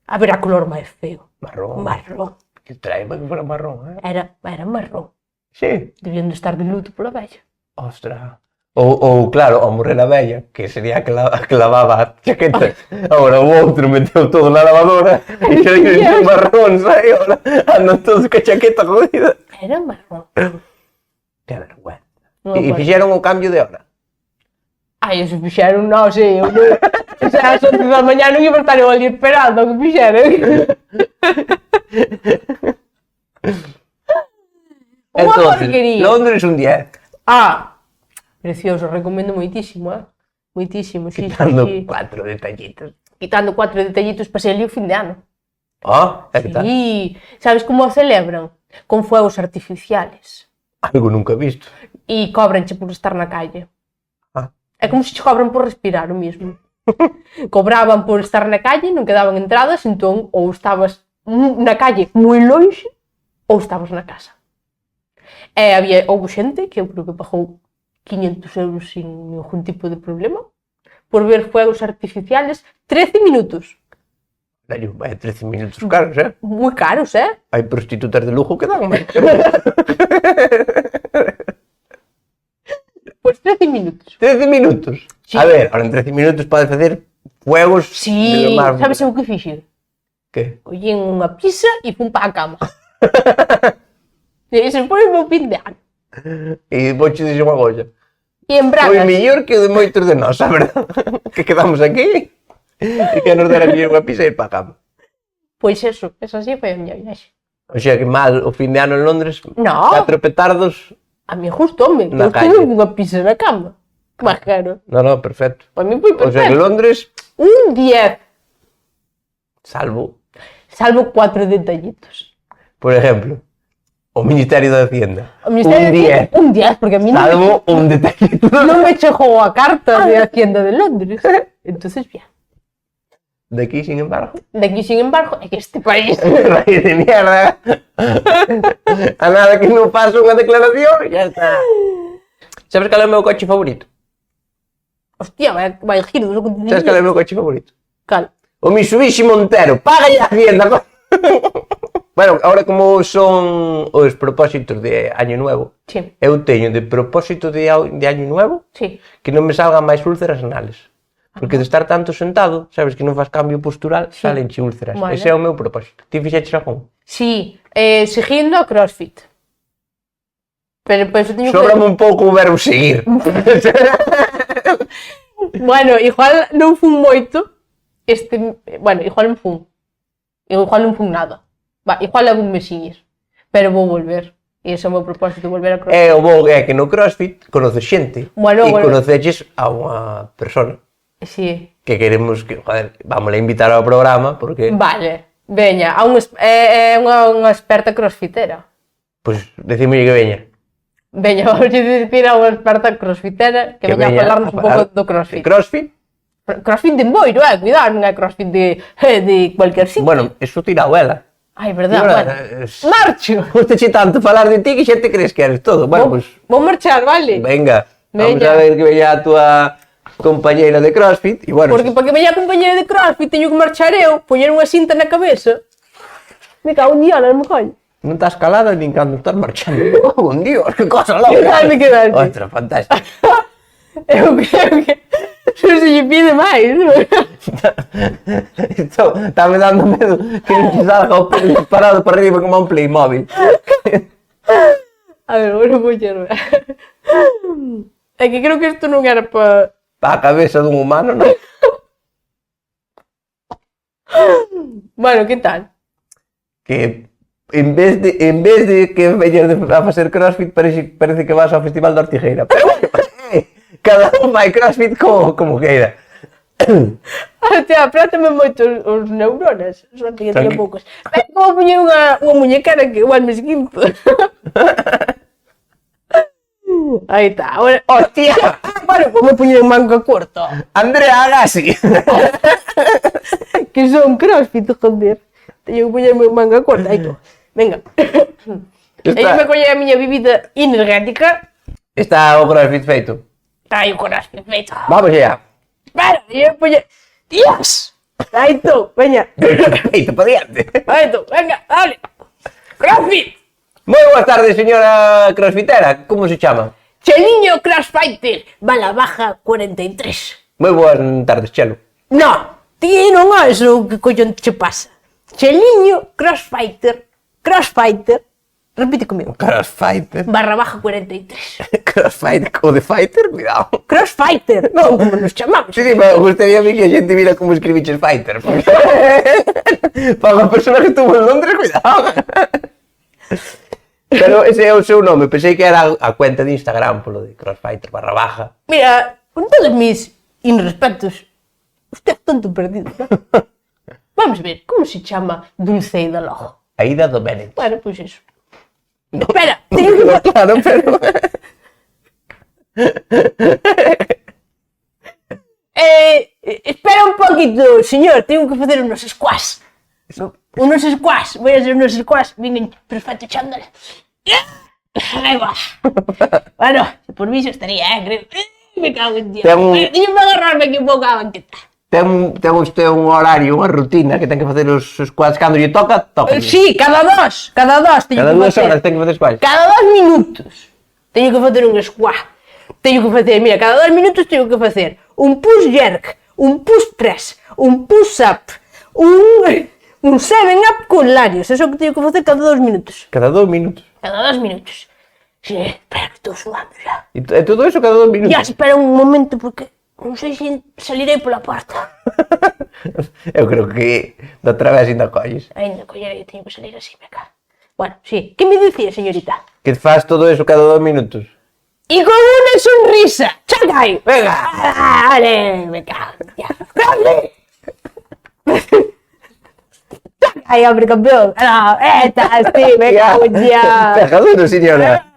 A ver a color máis feo. Marrón. Marrón. Que trae para que fuera marrón, Era marrón. Sí. Debían de estar de luto pola vella. Ostra. Ou claro, ao morrer a vella, que sería a que lavaba a chaqueta. Agora o outro meteu todo na lavadora e xa dixen marrón, sai, agora andan todos ca chaqueta jodida. Era marrón. Que vergüenza. Non E aguanto. fixeron o cambio de hora. Eso fixeron, non sei, eu non... O sea, as 8 da mañá non iba a estar eu ali esperando o que fixeron. Unha Entonces, porquería. Londres un 10. Precioso, recomendo moitísimo, Moitísimo, sí, Quitando sí. 4 detallitos. Quitando 4 detallitos para ser ali o fin de ano. Que tal? Sí, sabes como o celebran? Con fuegos artificiales. Algo nunca visto. E cobranche por estar na calle. Ah. É como se te cobran por respirar o mismo. Cobraban por estar na calle, non quedaban entradas, entón ou estabas na calle moi longe ou estabas na casa. E houve xente que eu creo que pagou 500 euros sin ningún tipo de problema por ver fuegos artificiales 13 minutos. Dalle, vai 13 minutos caros, Moi caros, Hai prostitutas de lujo que dan, Pois 13 minutos. 13 minutos? Sí. A ver, ahora en 13 minutos pode facer fuegos de Sí, lo máis... sabes o que fixen? Que? Collín unha pizza e fun para a cama. E ese foi o meu fin de ano. E vouche dixo unha golla. E en Foi Bragas, mellor que o de moitos de nós, a verdade. Que quedamos aquí e que nos dera mellor unha pizza e ir para a cama. pois eso, esa sí foi a miña viaxe. O sea que mal o fin de ano en Londres, No. 4 petardos. A mí gustoume, que Na eu estive calle. unha pizza na cama. Más claro. No, perfecto. Para mí foi O sea que perfecto. Londres, Un 10, salvo, salvo 4 detallitos. por ejemplo, o Ministerio de Hacienda. O Ministerio Un de 10, Hacienda, un 10, porque a mí salvo un detallito. non me chegou a carta de Hacienda de Londres. Entonces, bien. De aquí, sin embargo, De aquí, sin embargo, é que este país... raíz de mierda. A nada que non faço unha declaración, ya está. Sabes cal é o meu coche favorito? Hostia, vai giro dos acontecimientos. Sabes cal é o meu coche favorito? Cal? O Mitsubishi Montero, paga a Hacienda. Bueno, ahora como son os propósitos de Año Nuevo, Sí, eu teño de propósito de Año Nuevo sí. que non me salgan máis úlceras anales. Porque de estar tanto sentado, sabes que non faz cambio postural, salenche úlceras. Vale. Ese é o meu propósito. Ti fixeches algún? Sí, seguindo a CrossFit. Pero pois teño Sóbrame un pouco o verbo seguir. Bueno, igual non fun moito. Bueno, igual non fun. Igual non fun nada. Igual levo un mesiñes. Pero vou volver. E ese é o meu propósito, volver a CrossFit. O bo é que no CrossFit conoces xente. Bueno, e bueno. conoceches a unha persona Sí. que queremos que, joder, vamos a invitar ao programa porque, Vale. Veña, é unha experta crossfitera. pois, decimos que veña. Veña, vamos a dicir a unha experta crossfitera que veña a falarnos un pouco do CrossFit. CrossFit? CrossFit de Boiro, cuidado, non é CrossFit de cualquier sitio. Bueno, eso tirao ela. Ai, verdad, bueno. Ahora, Marcho! Gustache tanto falar de ti que xa te crees que eres todo. Bueno, pois, Vou marchar, vale? venga, vamos Veña. a ver que veña a túa compañeira de CrossFit e bueno, Porque para que veña a compañera de CrossFit teño que marchar eu, poñer unha cinta na cabeza. Me cago en diola, non me coño. non estás calada nin cando estás marchando. Oh, un dios, que cosa loca. Quedadme, quedadme. Ostra, fantástico. Eu creo que non se lle pide máis. Isto está me dando medo que non te salga o pelo disparado para arriba como un Playmobil. A ver, bueno, vou xerver. É que creo que isto non era para... Pa a cabeza dun humano, non? Bueno, que tal? Que en vez de que veñas a facer CrossFit parece que vas ao Festival da Ortigueira. Pero bueno, cada un vai CrossFit como queira. Hostia, aprátame moito os neuronas. Son que teño Tranqui. poucos. É como poñer unha muñequera que igual me esquinto. Aí está. Ahora, hostia. Bueno, pues me poñer un manga corto. Andrea Agassi. Que son CrossFit, joder. Teño que poñerme un manga corta. Aí tú. Venga. Ella me colle a miña bebida energética. Está o CrossFit feito. Está aí o CrossFit feito. Vamos allá. Pero, eu poñer... Dios. Aí tú, veña. Feito, pa diante. Aí tú, venga, dale. CrossFit. Moi boas tardes, señora crossfitera. Como se chama? Cheliño Crossfighter, bala baja 43. Moi boas tardes, Chelo. No, ti non é iso que collón che pasa. Cheliño Crossfighter, repite comigo, Crossfighter. barra baja 43. Crossfighter, o de fighter, cuidado. Crossfighter, non como nos chamamos. Sí, me gustaría a mí que a xente mira como escribiches fighter. Porque... Para unha persona que estuvo en Londres, cuidado. Pero ese é o seu nome. Pensei que era a cuenta de Instagram, polo de Crossfighter _. Mira, con todos mis irrespetos, usted é tonto perdido, ¿no? Vamos ver, como se chama Dulceida logo? Aida Domenech. Bueno, pois eso. Espera, teño que... Claro, pero... espera un poquito, señor, teño que facer unos squash. Unos squash, voy a hacer unos squash, vengan, perfecto, chándal. Ahí va. Bueno, por mí eso estaría, creo. Me cago en Dios. Teño que agarrarme aquí un pouco a banqueta. Ten usted un horario, unha rutina que ten que facer os squats cando lle toca. Sí, cada dos teño Cada que 2 facer. horas ten que facer squats. Cada 2 minutos teño que facer un squat. Teño que facer, mira, cada 2 minutos teño que facer un push jerk, un push press, un push up, un 7-up con Larios. Eso que teño que facer cada 2 minutos. Cada 2 minutos. Cada 2 minutos. Sí, espera que estou sudando xa. E todo eso cada 2 minutos. Ya, espera un momento porque non sei se salirei pola porta. Eu creo que da outra vez ainda colles. Ainda collerei, teño que salir así, me cago. Bueno, sí. Que me dicía, señorita? Que faz todo eso cada 2 minutos. Y con una sonrisa. ¡Chacay! Venga. ¡Dale! Me cago. Ya. ¡Chacay, hombre, campeón! No, esta, sí, me cago ya. Deja duro, señora.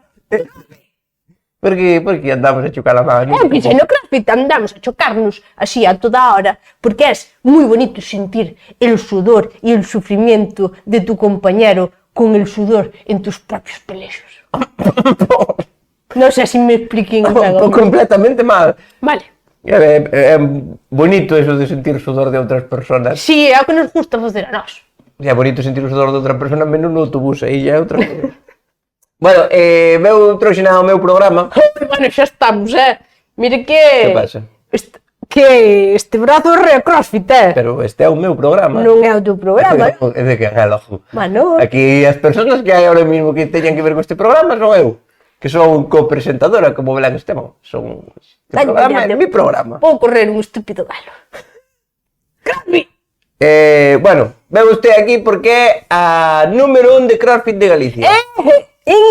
Por que andamos a chocar a mano? É que se no CrossFit andamos a chocarnos así a toda hora, porque es muy bonito sentir el sudor y el sufrimiento de tu compañero con el sudor en tus propios pelechos. No sé si me expliqué en algo. Completamente mal. Vale. É bonito eso de sentir o sudor de outras personas. Sí, é o que nos gusta facer a nós. É bonito sentir o sudor de outra persona menos no autobús, aí já é outra cosa. Bueno, meu trouxe o meu programa. Bueno, xa estamos, Mire que... Que pasa? Este brazo é CrossFit, Pero este é o meu programa. Non é o teu programa, É de que é logo. Bueno. Aquí as persoas que hai ahora mismo que teñan que ver con este programa son eu, que son copresentadora como Belén Esteban. Son este programa é mi programa. Vou correr un estúpido galo. CrossFit! Bueno, veo usted aquí porque é a número 1 de CrossFit de Galicia. En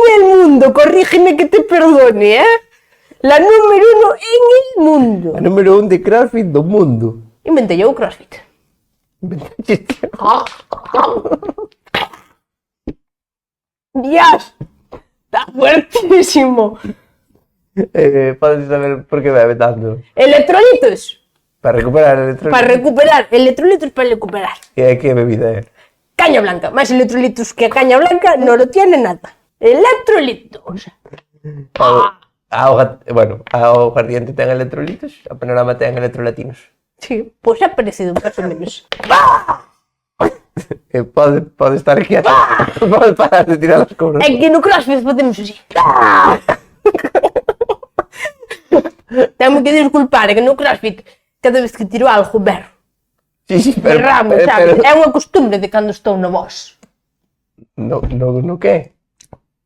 el mundo, corrígeme que te perdone, La número 1 en el mundo. A número 1 de CrossFit do mundo. Inventei eu o CrossFit. Dios, está fuertísimo. Podes saber por que bebe tanto. Electrolitos. Para recuperar electrolitos. Para recuperar, electrolitos para recuperar. E que bebida é? Caña blanca, más electrolitos que caña blanca no lo tiene nada. Electrolitos. A auga ardiente ten electrolitos, a panorama ten electrolatinos. Sí, pues ha parecido más o menos. Pode estar quieto. Pode parar de tirar as cobras. É que no CrossFit facemos así. Tengo que disculpar, é que no CrossFit cada vez que tiro algo berro. Sí, pero... Berramos, sabes? É unha costumbre de cando estou no box. No que?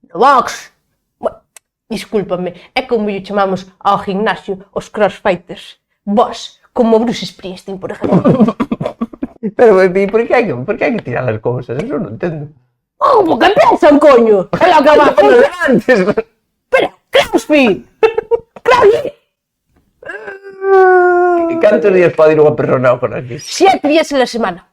No box. Bueno, discúlpame, é como lle chamamos ao gimnasio os crossfighters. Vos, como Bruce Springsteen, por exemplo. Pero, e por que hai que tirar as cousas? Eso non entendo. Oh, porque pensan, coño! É lo que va a facer antes. Pero, CrossFit! CrossFit! Cantos días pode ir unha persona ao CrossFit? 7 días a la semana.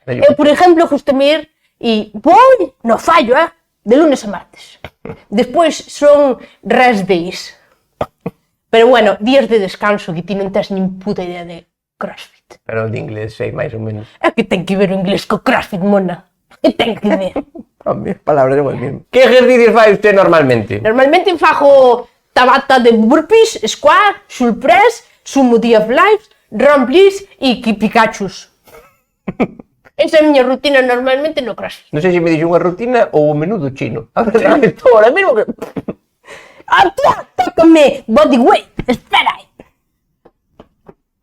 Eu, por exemplo, gustame ir e voy, no fallo, de lunes a martes. Despois son rest days. Pero bueno, días de descanso que ti non tes nin puta idea de CrossFit. Pero de inglés sei máis ou menos. É que ten que ver o inglés co CrossFit, mona. Que ten que ver. As palabras igual mismo. Que ejercicios fai usted normalmente? Normalmente fago tabata de burpees, squat, shoulder press, sumo of life, romplis e Pikachus. Esa é a miña rutina normalmente no CrossFit. Non sei se me dixo unha rutina ou o menudo chino. Estou ahora mesmo que... Tócame body weight, espera aí.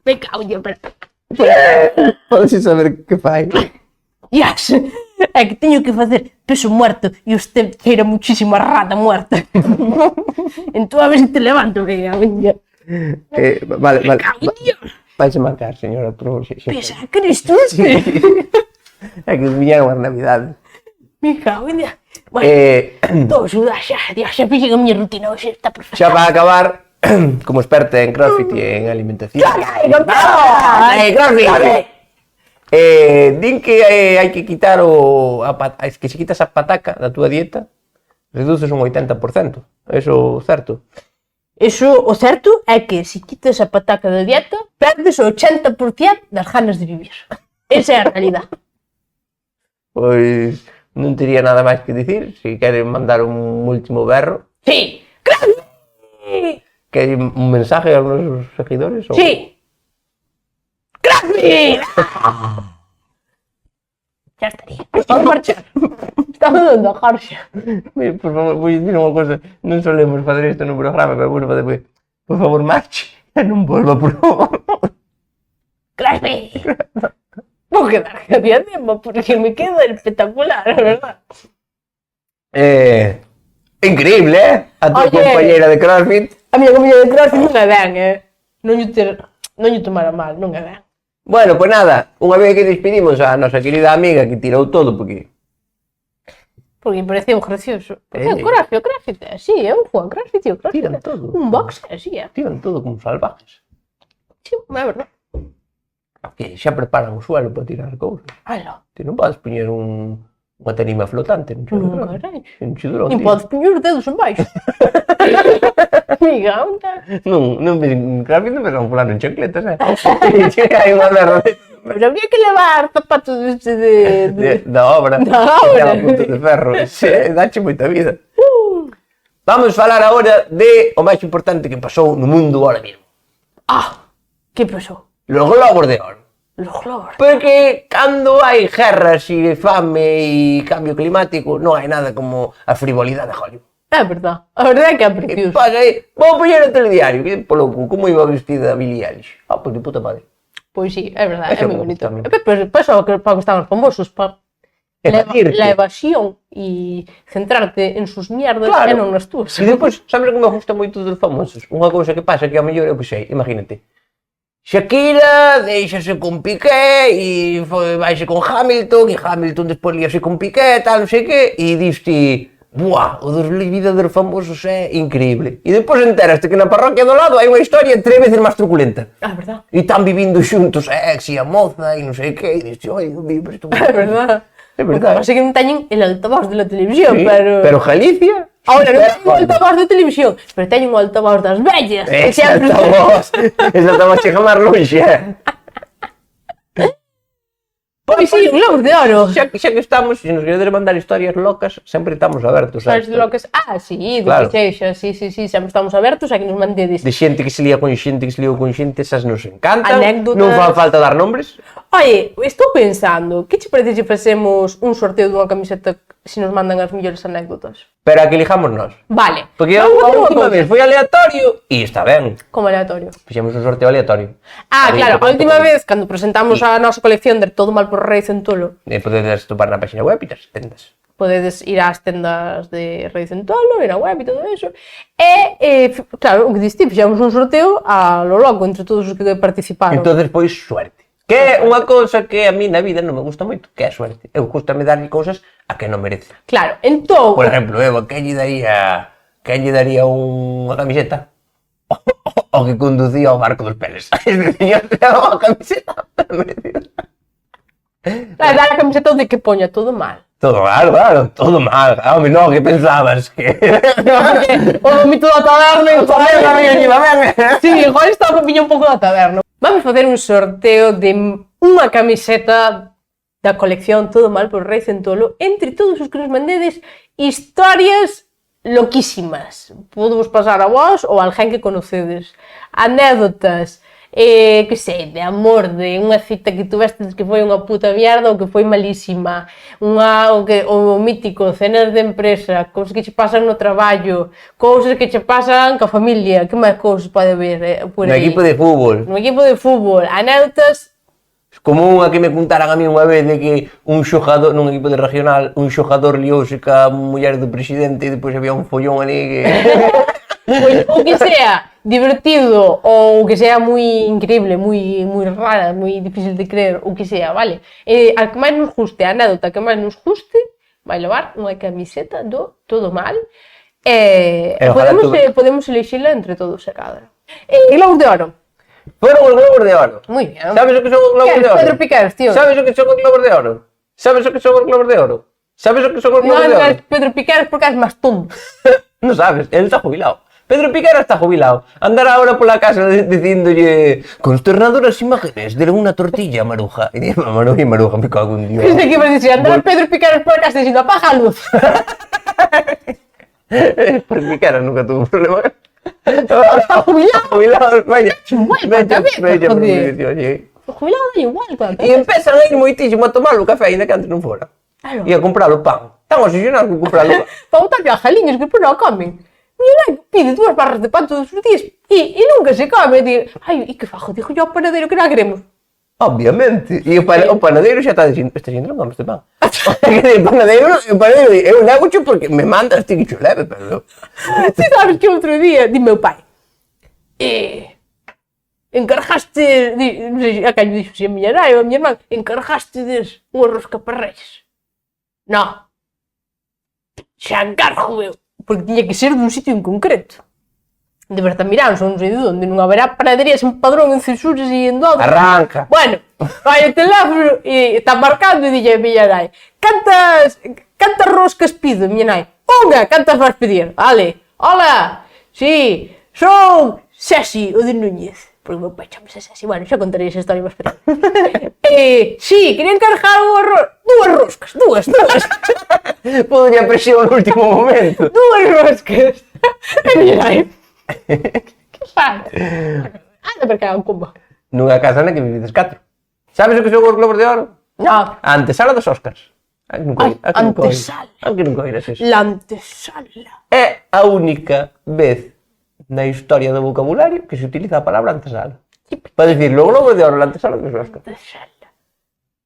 Me cago, espera. Podes saber que fai. Yes. É que teño que facer peso muerto e usted cheira muchísimo a rata muerta. Entón a ver se te levanto, que vale. Vais a marcar, señora. Pesa Cristo. É que viñeron as navidades. Me cago en Dios. Bueno, todo xuda xa fixen a miña rutina hoxe, está perfecto. Xa para acabar, como experta en CrossFit e en alimentación. ¡Ay, CrossFit! Din que hai que quitar que se quitas a pataca da túa dieta, reduces un 80%. Eso certo? Eso, o certo é que se quitas a pataca da dieta, perdes o 80% das ganas de vivir. Esa é a realidad. Pois non tería nada máis que dicir. Se queren mandar un último berro. Sí, CrossFit! Que hai un mensaje aos nosos seguidores? Sí. CrossFit! Ya estaría. Vamos marchar. Estamos dando a jarxa. Mire, por favor, vou dicir unha cosa. Non solemos facer isto no programa, pero vou facer, por favor, marche e non volva, por favor. CrossFit! Vou quedar a diadema porque me queda espectacular, a verdad. Increíble, A tua Oye. compañeira de CrossFit. A miña comida de CrossFit non é ben, Non lle tomara mal, non é ben. Bueno, pois nada, unha vez que despedimos a nosa querida amiga que tirou todo, porque Porque me pareceu gracioso. Porque o CrossFit é así, un juego CrossFit e o CrossFit Tiran é todo. un box é así, tiran todo como salvajes. Sí, é verdad. Que xa preparan o suelo para tirar cousas. Ala, Ti non podes poñer unha tarima flotante, non sei. carai. Non che dura un Nin día. podes poñer os dedos en baixo. Amiga, onda. Non ves en CrossFit non ves a un fulano en chancletas, Hai unha merda Pero había que levar zapatos da obra. Da obra. Que ten a punto de ferro. Dache moita vida. Vamos falar agora de o máis importante que pasou no mundo ahora mesmo. Ah, que pasou? Los globos de oro. Los globos. Porque cando hai guerras e fame e cambio climático, non hai nada como a frivolidade de Hollywood. É verdad. A verdade é que é Que precioso. pasa aí? Vou poñer o telediario, que polo cu, como iba vestida Billie Eilish? Pois de puta madre. Pois sí, é verdade, Eso é moi me bonito. gusta a mí. Pero para que están os famosos, para Evadirte. la evasión e centrarte en sus mierdas Claro. e non nas túas. E depois, sabes o que me gusta moito dos famosos? Unha cousa que pasa que a mellor, eu sei, imagínate. Shakira deixase con Piqué e vaise con Hamilton e Hamilton despois líase con Piqué, tal, non sei que, e diste, buah, o dos vida dos famosos é increíble. E depois enteraste que na parroquia do lado hai unha historia 3 veces máis truculenta. É verdad. E están vivindo xuntos a ex e a moza e non sei que, e diste, oi, eu vivo isto. É verdad. É verdade. Pasa que non teñen el altavoz de la televisión, Sí, pero Galicia... ahora non teñen o altavoz de televisión, pero teñen o altavoz das vellas. que sempre- Esa altavoz chega máis longe. Pois sí, globos de oro. Xa que estamos, se nos queredes mandar historias locas, sempre estamos abertos. Sabes de lo que es? Ah, sí, do Claro. que sexa, sí, sempre estamos abertos a que nos mandedes. De xente que se lía con xente, que se liou con xente, esas nos encantan. Anécdotas. Non fa falta dar nombres. Oye, estou pensando, que che parece se facemos un sorteo dunha camiseta se nos mandan as mellores anécdotas? Pero a que elijamos nós. Vale. Porque a Vamos a unha última cousa. vez foi aleatorio e está ben. Como aleatorio. Fixemos un sorteo aleatorio. Ah, Aí, claro, a pouco última pouco. vez, cando presentamos a nosa colección de Todo mal por Rei Centolo, Podedes topar na página web e das tendas. podedes ir ás tendas de Rei Centolo, ir á web e todo eso. E, claro, o que diste, fixamos un sorteo a lo loco entre todos os que participaron. Entonces, pois, suerte. Que é unha cousa que a mí na vida non me gusta moito, que é a suerte. Eu gustame darlle cousas a que non merece. Claro, entón... Por exemplo, eu a quen lle daría unha camiseta? O que conducía o barco dos Peles. Ese señor le daba unha camiseta merecida. Dar a camiseta de que poña todo mal. Todo mal, claro, todo mal. Home, non, que pensabas que... O vomito da taberna e o Tamén, Sí, igual está que piña un pouco da taberna. Vamos facer un sorteo de unha camiseta da colección Todo mal por Rei Centolo entre todos os que nos mandedes historias loquísimas. Podemos pasar a vos ou a alguén que conocedes. Anécdotas, que sei, de amor, de unha cita que tuvestes que foi unha puta mierda ou que foi malísima, o mítico, cenas de empresa, cousas que che pasan no traballo, cousas que che pasan ca familia, que máis cousas pode haber por No aí? equipo de fútbol. No equipo de fútbol, anécdotas, Como unha que me contaran a mí unha vez de que un xogador, nun equipo de regional, un xogador liouse ca muller do presidente e depois había un follón ali que... pois, o que sea divertido ou que sea moi increíble, moi rara, moi difícil de creer, o que sea, vale? A que máis nos guste, a anécdota que máis nos guste, vai levar unha camiseta do Todo Mal e ojalá podemos elixila entre todos e cada. E Globos de Oro. Foron os Globos de Oro. Moi ben. Sabes o que son os Globos de Oro? Pedro Piqueras, tío. Sabes o que son os Globos de Oro? Sabes o que son os Globos de Oro? Sabes o que son os Globos de Non Oro? é Pedro Piqueras porque és máis tonto. Non sabes, él está jubilado. Pedro Piqueras está jubilado. Andará ahora pola casa dicíndolle consternadoras imágenes de unha tortilla Maruja. E dice, Maruja, me cago en Dios. Pensei que ibas a dicir, andar Pedro Piqueras por casa dicindo apaga a luz. Pedro Piqueras nunca tuvo problema. Está jubilado. Jubilado, vaya. Igual, joder. Jubilado da igual, E empezan a ir moitísimo a tomar o café, ainda que antes non fora. Claro. E a comprar o pan. Están obsesionados con comprar o pan. Para botar a jaliñas que por non comen. Miña nai pide 2 barras de pan todos os días e nunca se come. Digo, ai, e que fajo? Dijo yo ao panadero que non queremos. Obviamente. E o panadeiro xa está dicindo, este xente non come este pan. O panadeiro di, eu levo cho porque me mandas ti que cho leve, pero... Ti sabes que outro día, di meu pai, encargaste, non sei a quen dixo, se a miña nai ou a miña irmán, encargaste des un arroz caparrellas. Non. Xa encargo eu, porque tiña que ser dun sitio en concreto. De Bertamiráns, non sei de onde, non haberá panaderías en Padrón, en Cesures e en Dodo. Arranca. Bueno, vai o teléfono e está marcando e dille a miña nai, cantas roscas pido, miña nai? Unha, cantas vas pedir? Vale. Hola, sí, son Sesi, o de Núñez. Porque o meu pai chamase Sesi. Bueno, xa contarei esa historia máis tarde. Sí, quería encargar dúas roscas, dúas. Podería presión no último momento. Dúas roscas. E miña nai, que faz? Anda para cá un combo. Nunha casa na que vivides 4. Sabes o que son os Globos de Oro? No, A antesala dos Óscars. antesala. Aquí nunca oíras eso. la antesala. É a única vez na historia do vocabulario que se utiliza a palabra antesala. Para dicir, los Globos de Oro, la antesala dos Óscar. Antesala.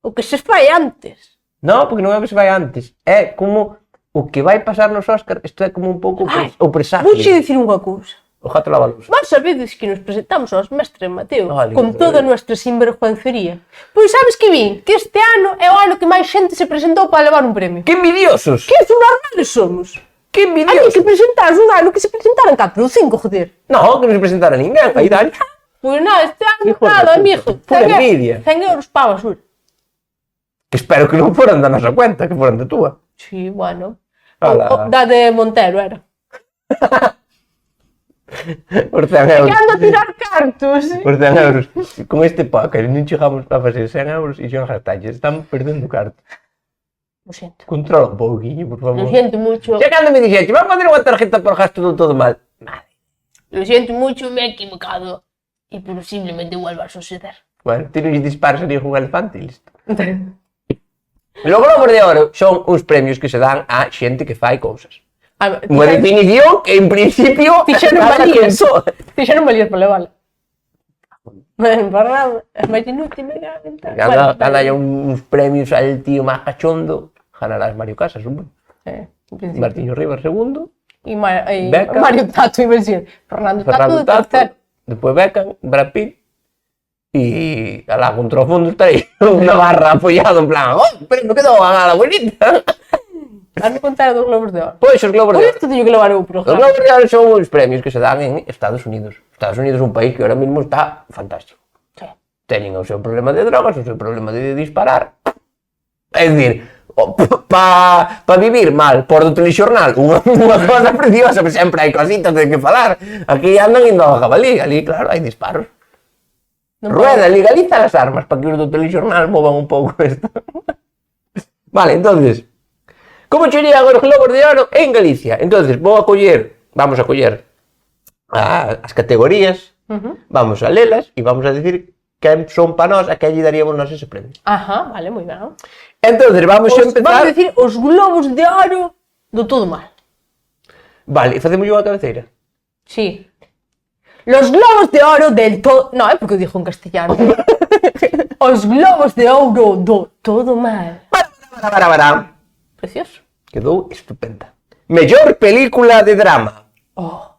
O que se fai antes. No, porque non é o que se vai antes. É como o que vai pasar nos Óscar, isto é como un pouco o presagio. Vouche dicir unha cousa. O gato lava a luz. Vos sabedes que nos presentamos aos mestres Mateo Vale, con toda a nuestra sinvergüencería. Pois sabes que vin? Que este ano é o ano que máis xente se presentou para levar un premio. Que envidiosos! Que normales somos. Que Hai envidiosos! que presentarse un ano que se presentaran 4 ou 5, joder. No, que non se presentara ninguén. Aí dá. Pois non, este ano Hijo de nada, puta. amigo. Pura envidia. 100 euros para a basura. Que espero que non foran da nosa cuenta, que foran da túa. Sí, bueno. Ala. Da de Montero era. Por 100 Que euros. anda a tirar cartos. Por 100 euros. Con este póker non chegamos a facer 100 euros e son gastalles. Están perdendo cartas. Lo siento. Controla un pouquinho, por favor. Lo siento mucho. Xa cando me dixeche, vamos a fazer unha tarjeta por gasto do todo mal. Vale. Lo siento mucho, me he equivocado. Y posiblemente vuelva a suceder. Bueno, ti non lle disparas a ningún elefante e listo. Los Globos de Oro son uns premios que se dan a xente que fai cousas. Unha definición que, en principio, Ti xa non nada valías. pensou. Ti xa non valías para levala. Embarrado. É máis inútil, mira. Gana ya uns premios al tío máis cachondo. Ganarás Mario Casas, supongo. Martiño Rivas segundo. E Beckham. Mario Tato, iba a decir. Fernando Tato de tercero. Despois Beckham, Brad Pitt. E alá contra o fondo está aí unha barra apoiado en plan, oh, pero me quedou a la bonita. Vas-me contar dos Globos de Oro. Pois os Globos de Pois Oro. isto teño que levar eu pro Os Globos de Oro son uns premios que se dan en Estados Unidos. Estados Unidos é un país que ahora mismo está fantástico. Sí. Teñen o seu problema de drogas, o seu problema de disparar. É dicir, pa vivir mal por do telexornal, unha cosa preciosa, pero sempre hai cositas de que falar. Aquí andan indo ao jabalí, ali, claro, hai disparos. Rueda, legaliza las armas para que os do telexornal movan un pouco isto. Vale, entonces, como cherían os Globos de Oro en Galicia? Entonces, vamos a coller as categorías, vamos a lelas e vamos a decir que son para nós a que lle daríamos nós ese premio. Ajá, vale, moi ben. Entonces, vamos a empezar... Vamos a decir os Globos de Oro do todo mal. Vale, e facemos unha cabeceira. Sí. Los Globos de Oro del todo... No, é porque o dixo en castellano. Os Globos de Ouro do todo mal. Para. Precioso. Quedou estupenda. Mellor película de drama. Oh.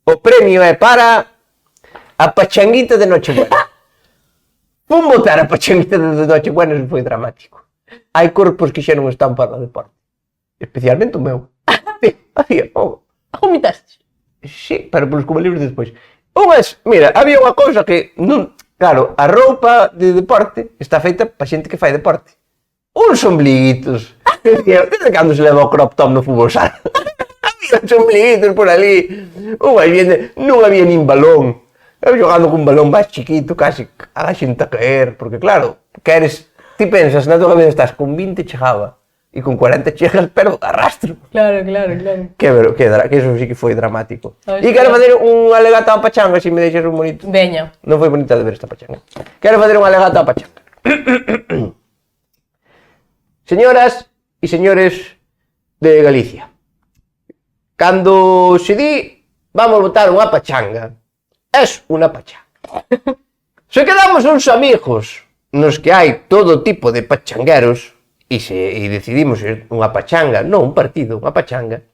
O premio é para A Pachanguita de Nochebuena. Fun votar A Pachanguita de Nochebuena, foi dramático. hai corpos que xa non están para o deporte. Especialmente o meu. Sí, Vomitaste. sí, pero polos Cuba Libres despois. Mira, había unha cousa que non... Claro, a roupa de deporte está feita pa xente que fai deporte. Uns ombliguitos. Desde cando se leva o crop top no fútbol sala? Había uns ombliguitos por ali. Non había nin balón. Eu jogando cun balón máis chiquito, casi a xente a caer. Porque claro, ti pensas, na tua vida estás con 20 chegaba. E con 40 chegas, pero arrastro. Claro. Que eso sí que foi dramático. E quero facer un alegato á pachanga, se me deixas un bonito. Veña. Non foi bonita de ver esta pachanga. Quero facer un alegato á pachanga. Señoras e señores de Galicia, cando se di vamos botar unha pachanga, es unha pachanga. Se quedamos uns amigos nos que hai todo tipo de pachangueros e decidimos ir unha pachanga, non un partido, unha pachanga,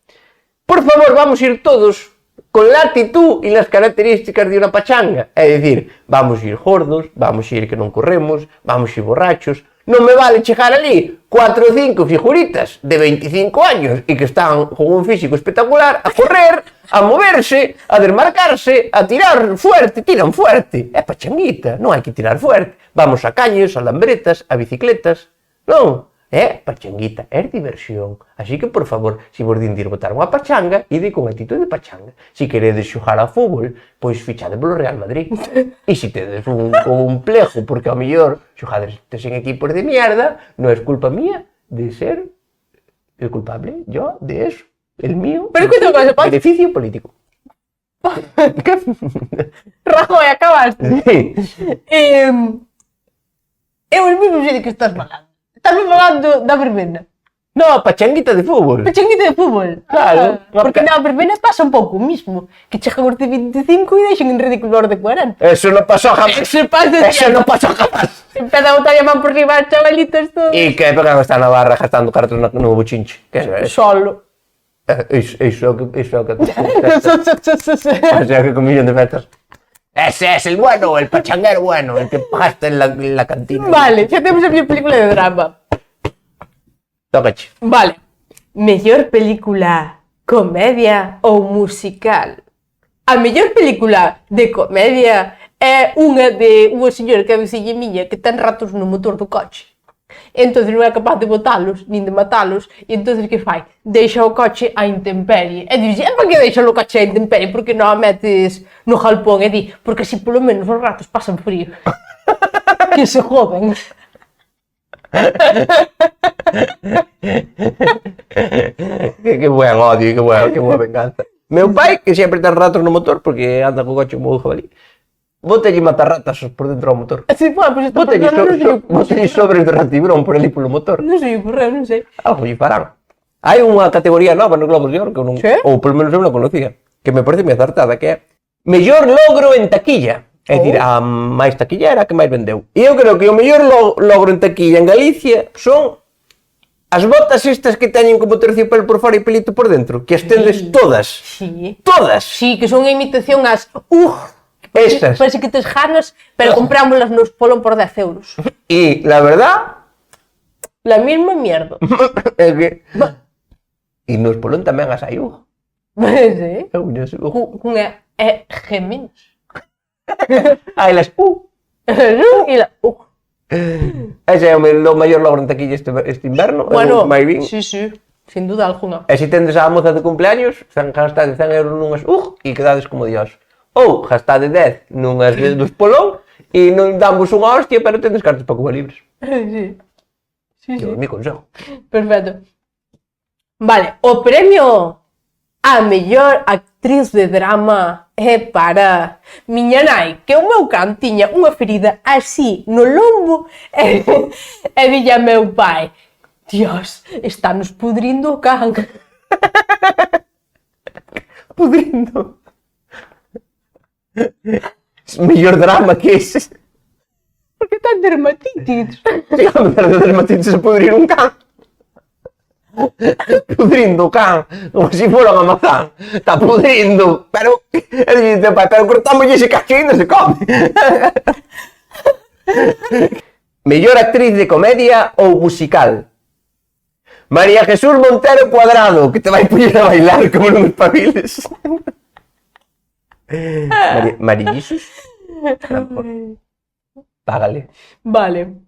por favor, vamos ir todos con la actitud e las características de unha pachanga. É dicir, vamos ir gordos, vamos ir que non corremos, vamos ir borrachos. Non me vale chegar ali 4 ou 5 figuritas de 25 años e que están con un físico espectacular a correr, a moverse, a desmarcarse, a tirar fuerte, tiran fuerte. É pachanguita, non hai que tirar fuerte. Vamos a caños, a lambretas, a bicicletas. Non, é pachanguita, é diversión. Así que, por favor, se vos din dir botar unha pachanga, ide con actitud de pachanga. Se queredes xogar a fútbol, pois fichade polo Real Madrid. E se tedes un complejo, porque ao mellor xogades en equipos de mierda, non é culpa mía de ser el culpable, yo, de eso. El mío, pero cuéntame cosa, beneficio político. Rajoy, acabaste. Sí. Eu mesmo sei de que estás falando. Estás falando da verbena. No, pachanguita de fútbol. Pachanguita de fútbol. Claro. Porque na verbena pasa un pouco o mismo. Que chegan os de 25 e deixan en ridículo os de 40. Eso non pasó jamás. Eso non pasó jamás. Empeza a botar a man por riba as chavalitas todos. E que pegan esta navarra gastando cartos no buchinche. Que é eso? Solo. Iso é o que... O sea, que con millón de festas. Ese es el bueno, el pachanguero bueno, el que pagaste en la cantina. Vale, xa temos a miña película de drama. Tócache. Vale. Mellor película, comedia ou musical? A mellor película de comedia é unha de unha señora que é veciña miña que ten ratos no motor do coche. Entón non é capaz de botalos, nin de matalos, e entón que fai? Deixa o coche á intemperie. E dixe, para que deixa o coche á intemperie? Porque non a metes no galpón? E di, porque así polo menos os ratos pasan frío. Que se joden. Que buen odio, que boa venganza. Meu pai, que sempre ten ratos no motor, porque anda co coche como un jabalí, bótelle matarratas por dentro do motor. Así, pues esta Bótelle sobres de ratibrón por ali polo motor. Non sei o correo, non sei. Algo lle farán. Hai unha categoría nova no Globos de Oro que eu non... ¿Sí? Ou polo menos eu non conocía, que me parece moi acertada, que é mellor logro en taquilla. É dicir, a máis taquillera que máis vendeu. E eu creo que o mellor logro en taquilla en Galicia son as botas estas que teñen como terciopelo por fora e pelito por dentro, que as tendes todas. Sí. Todas. Sí, que son a imitación ás... Estas. Parece que tes ganas, pero comprámoslas nos Polón por 10 euros. Y la verdad... La misma mierda. É que... E nos Polón tamén as hai Hugo. Sí. Eu non sei Hugo. Cunha é G menos. Hai las E la Ese é o maior logro en taquilla este inverno. Bueno, máis bien. sí, sin duda alguna. E se tendes a moza de cumpleaños, gastade 100 euros nunhas e quedades como dios. Ou gastade 10 nunhas dos Polón e non damos unha hostia, pero tendes cartas para Cuba Libres. Sí. Que é o meu consejo. Perfecto. Vale, o premio a mellor actriz de drama é para miña nai, que o meu can tiña unha ferida así no lombo e dille a meu pai: Dios, estános pudrindo o can. Pudrindo. Mellor drama que ese. Porque tan dermatitis. Si, a me de dermatitis a pudrir un can. Pudrindo o can, como se fora unha mazán. Está pudrindo, pero... E dice, pai, pero cortámoslle ese cacho e ainda se come. mellor actriz de comedia ou musical. María Jesús Montero Cuadrado, que te vai poñer a bailar como non espabiles. María Jesus? Págale. Vale.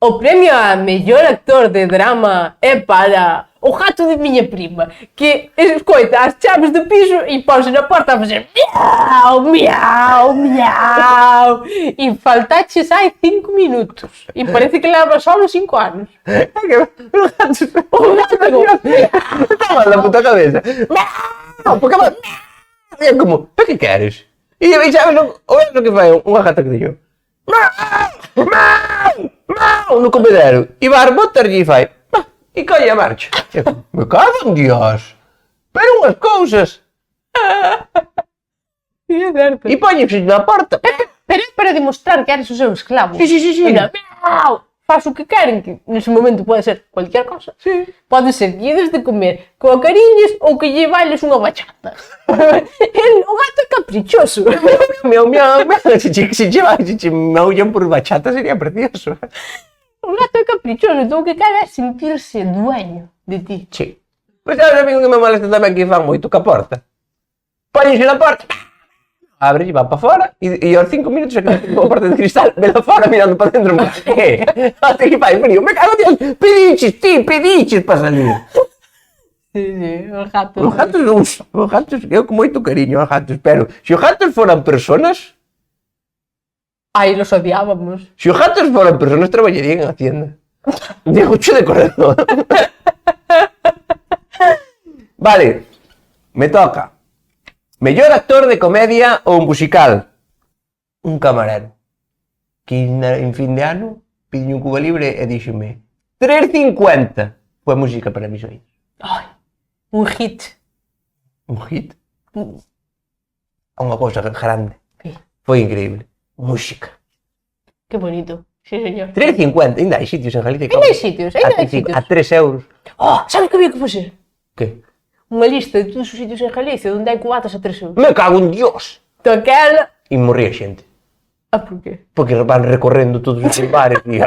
O premio a mellor actor de drama é para o gato de miña prima, que escoita as chaves do piso e ponse na porta a fazer miau, miau, miau. E faltaches hai 5 minutos. E parece que leva solo 5 anos. O gato está mal na puta cabeza. Porque é como, para que queres? E sabes o que fai unha gata que dixo? No comedero. E vai botar-lhe e fai. E colle a marcha. Me cago en Dios. Pero unhas cousas. Sí, é certo. E poñense na porta. Pero é para demostrar que eres o seu esclavo. Sí. Mira, miau, faz o que queren, que nese momento pode ser cualquier cosa. Sí. Pode ser que lledes de comer coa cariñas ou que lle bailes unha bachata. O gato é caprichoso. Miau. Se che maullan por bachata sería precioso. O gato é caprichoso, entón o que quere é sentirse dueño de ti. Sí. Pois sabes a mí que me molesta tamén que fan moito ca porta. Póñense na porta. Abre e van para fora e aos 5 minutos se quedan con a porta de cristal vela fora mirando para dentro. Que? Até que fai frío. Me cago en Dios. Pediches para salir. Sí, os gatos. Os gatos, eu con moito cariño aos gatos, pero se os gatos foran personas, Ai, los odiábamos. se os gatos foran personas traballarían en Hacienda. Digo, cho de corazón. Vale, me toca. Mellor actor de comedia ou musical? Un camarero. Que en fin de ano pide un Cuba Libre e díxome 3,50. Foi música para mis oídos. Ai, un hit. Un hit? Unha cousa grande. Sí. Foi increíble. Música. Que bonito. Sí, señor. 3,50. Ainda hai sitios en Galicia. Ainda hai sitios, ainda hai sitios. A 3 euros. Oh, sabes que había que facer? Que? Unha lista de todos os sitios en Galicia onde hai cubatas a 3 euros. Me cago en Dios. Daquela... E morría xente. Ah, por qué? Porque van recorrendo todos os bares e...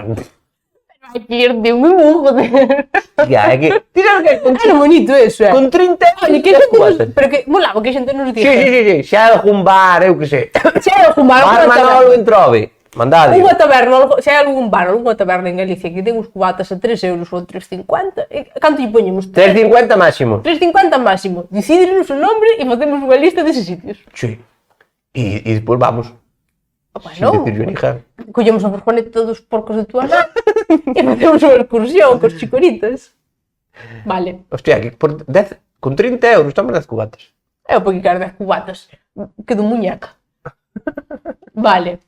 Hai que ir de un joder. Ya, é que... Ti sabes que con, Era bonito eso, con 30 euros... Oye, que xente nos... Pero que molaba que xente nos dixe. Sí. Xa algún bar, eu que sei. Se hai algún bar, Bar Manolo en Trove. Mandade. Unha taberna, se hai algún bar, algunha taberna en Galicia que ten uns cubatas a 3 euros ou 3,50, canto lle poñemos? 3,50 máximo. 3,50 máximo. Decídenos o nombre e facemos unha lista deses sitios. Sí. E despois vamos. Sin Bueno, decir Johnny. collemos a furgoneta dos porcos de túa nai e facemos unha excursión cos chicoritas. Vale. Hostia, que por 10, con 30 euros estamos 10 cubatas. É o que quero 10 cubatas. Que do muñeca. Vale.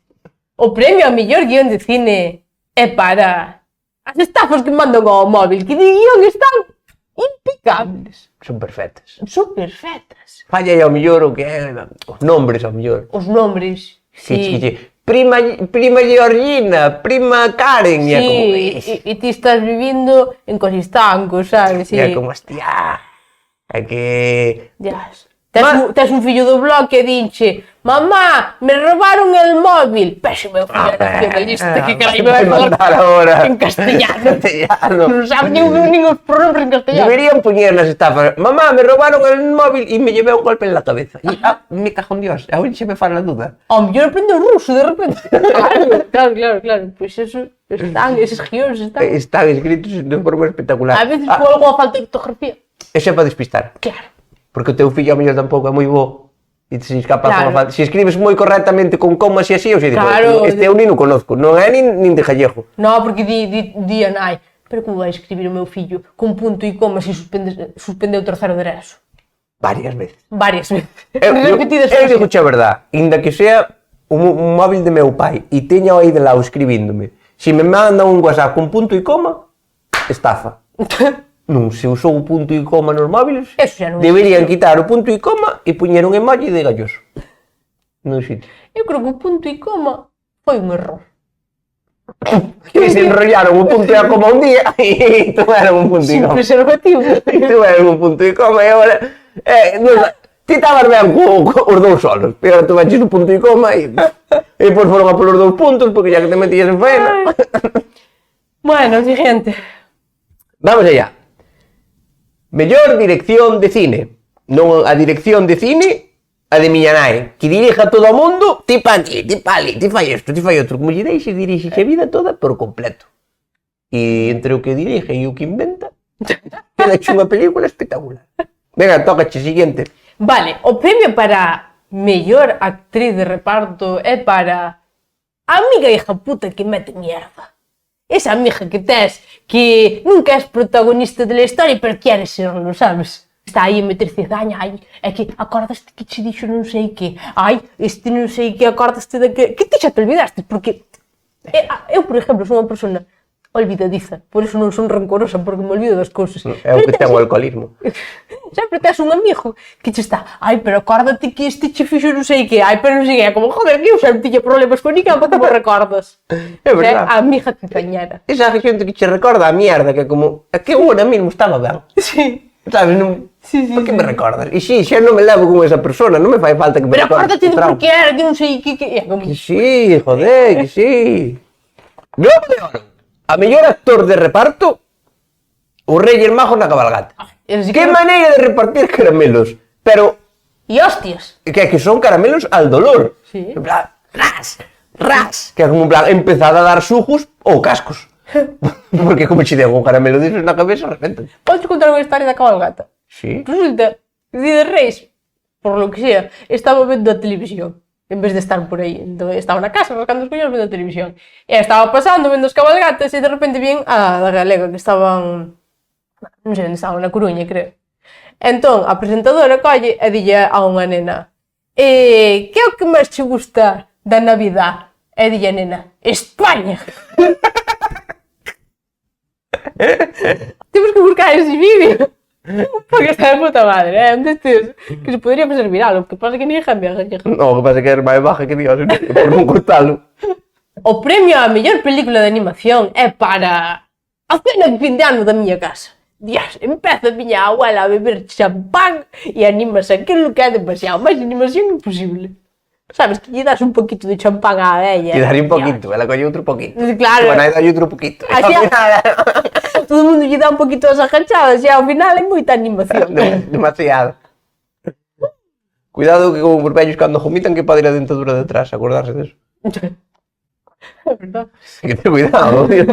O premio a mellor guión de cine é para as estafas que mandan ao móvil, que de guión están impecables. Son perfectas. Son perfectas. Falla aí ao mellor o que é os nombres ao mellor. Os nombres. Sí. Prima Georgina, prima Karen, e é como... E ti estás vivindo en Cosistanco, sabes? E é como, hostia, é que... Dias. Tes un fillo do blog que dinche: mamá, me robaron el móvil. Pese meu fillo nacionalista, que carai me vai falar ahora en castellano. Non sabe nin os pronombres en castellano. Deberían poñer nas estafas: mamá, me robaron el móvil e me llevé un golpe en la cabeza. E, me cago en Dios, a hoxe me fala a duda. Ao mellor aprendeu ruso de repente. Claro. Pois eso, están, eses guións están. Están escritos de forma espectacular. A veces por algo falta de ortografía. Eso é para despistar. Claro. Porque o teu fillo ao mellor tampouco é moi bo e se escapa Claro. falta. Se escribes moi correctamente con comas e así, eu sei, Claro. este eu nin o conozco, non é nin de gallego. No, porque di a nai: pero como vai escribir o meu fillo con punto e coma se suspendeu o terceiro derecho? Varias veces. Varias veces. Eu Repetidas digo a verdad, inda que sea un móvil de meu pai e teña aí de lado escribíndome, se me manda un WhatsApp con punto e coma, estafa. Non se usou o punto e coma nos móviles, Eso xa non deberían quitar o punto e coma e poñer un emoji de galloso. Non existe. Eu creo que o punto e coma foi un error. Que se enrollaron o punto e a coma un día e tomaron un punto e Sin coma. preservativo. E tomaron un punto e coma e agora... Ti estabas ben os dous solos, pero tú baches o punto e coma e depois foron a polos 2 puntos porque ya que te metías en faena. Bueno, siguiente. Vamos allá. Mellor dirección de cine. Non a dirección de cine, a de miña nai, que dirija todo o mundo, ti pa ti, ti pa ali, ti fai isto, ti fai outro. Como lle deixes, dirixe a vida toda por completo. E entre o que dirige e o que inventa, queda unha película espectacular. Venga, tócache, siguiente. Vale, o premio para mellor actriz de reparto é para a amiga hija puta que mete mierda. Esa amiga que tes, que nunca és protagonista de la historia, pero queres serlo, sabes? Está aí a meter cizaña, ai, é que acordaste que che dixo non sei que, ai, este non sei que, acordaste de que ti xa te olvidaste, porque eu, por exemplo, sou unha persona olvidadiza, por eso non son rancorosa, porque me olvido das cousas. É o que ten o alcoholismo. Sempre tes un amigo que che está, ai, pero acórdate que este che fixo non sei que, ai, pero non sei que, é como, joder, que eu xa non tiña problemas con ninguén, para que me recordas. É verdad. A amiga cizañera. Esa xente que che recorda a mierda, que é como, é que eu ahora mesmo estaba ben. Sí. Sabes, non... Sí, por que me recordas? E si, xa non me levo con esa persona, non me fai falta que me Pero recordes. acórdate de por que era, que non sei que... É como... Que sí, joder, que sí. Globo de Oro. A mellor actor de reparto, o Reyes Magos na cabalgata. Así Que maneira de repartir caramelos. Pero, E hostias. que son caramelos al dolor. Sí. En plan, ras, ras. Que é como en plan, empezar a dar sujos ou cascos. Porque como che dego un caramelo disos na cabeza, de repente. Podes contar unha historia da cabalgata? Sí. Resulta que o día de Reis, por lo que sea, estaba vendo a televisión en vez de estar por aí. Entón, estaba na casa rascando os coños vendo a televisión. E estaba pasando vendo as cabalgatas e de repente vien a da galega que estaban, non sei onde estaban, na Coruña, creo. Entón, a presentadora colle e dille a unha nena: que é o que máis che gusta da Navidad? E dille a nena: España. Temos que buscar ese vídeo. Porque está de puta madre, un destes que se podría fazer viral, o que pasa que ninguén viaja. No, o que pasa é que é máis baja que Dios, por non cortalo. O premio á mellor película de animación é para a cena de fin de ano da miña casa. Dios, empeza a miña abuela a beber champán e animase aquilo que é demasiado, máis animación imposible. Sabes, que lle das un poquito de champán á vella. E darlle un poquito, ela colle outro poquito. Claro. Bueno, aí dalle outro poquito. Así todo o mundo lle dá un poquito as agachadas e ao final é moita animación. Demasiado. Cuidado que como os vellos cando vomitan que pode ir a dentadura detrás, acordarse deso. É verdad. Que ten cuidado, tío.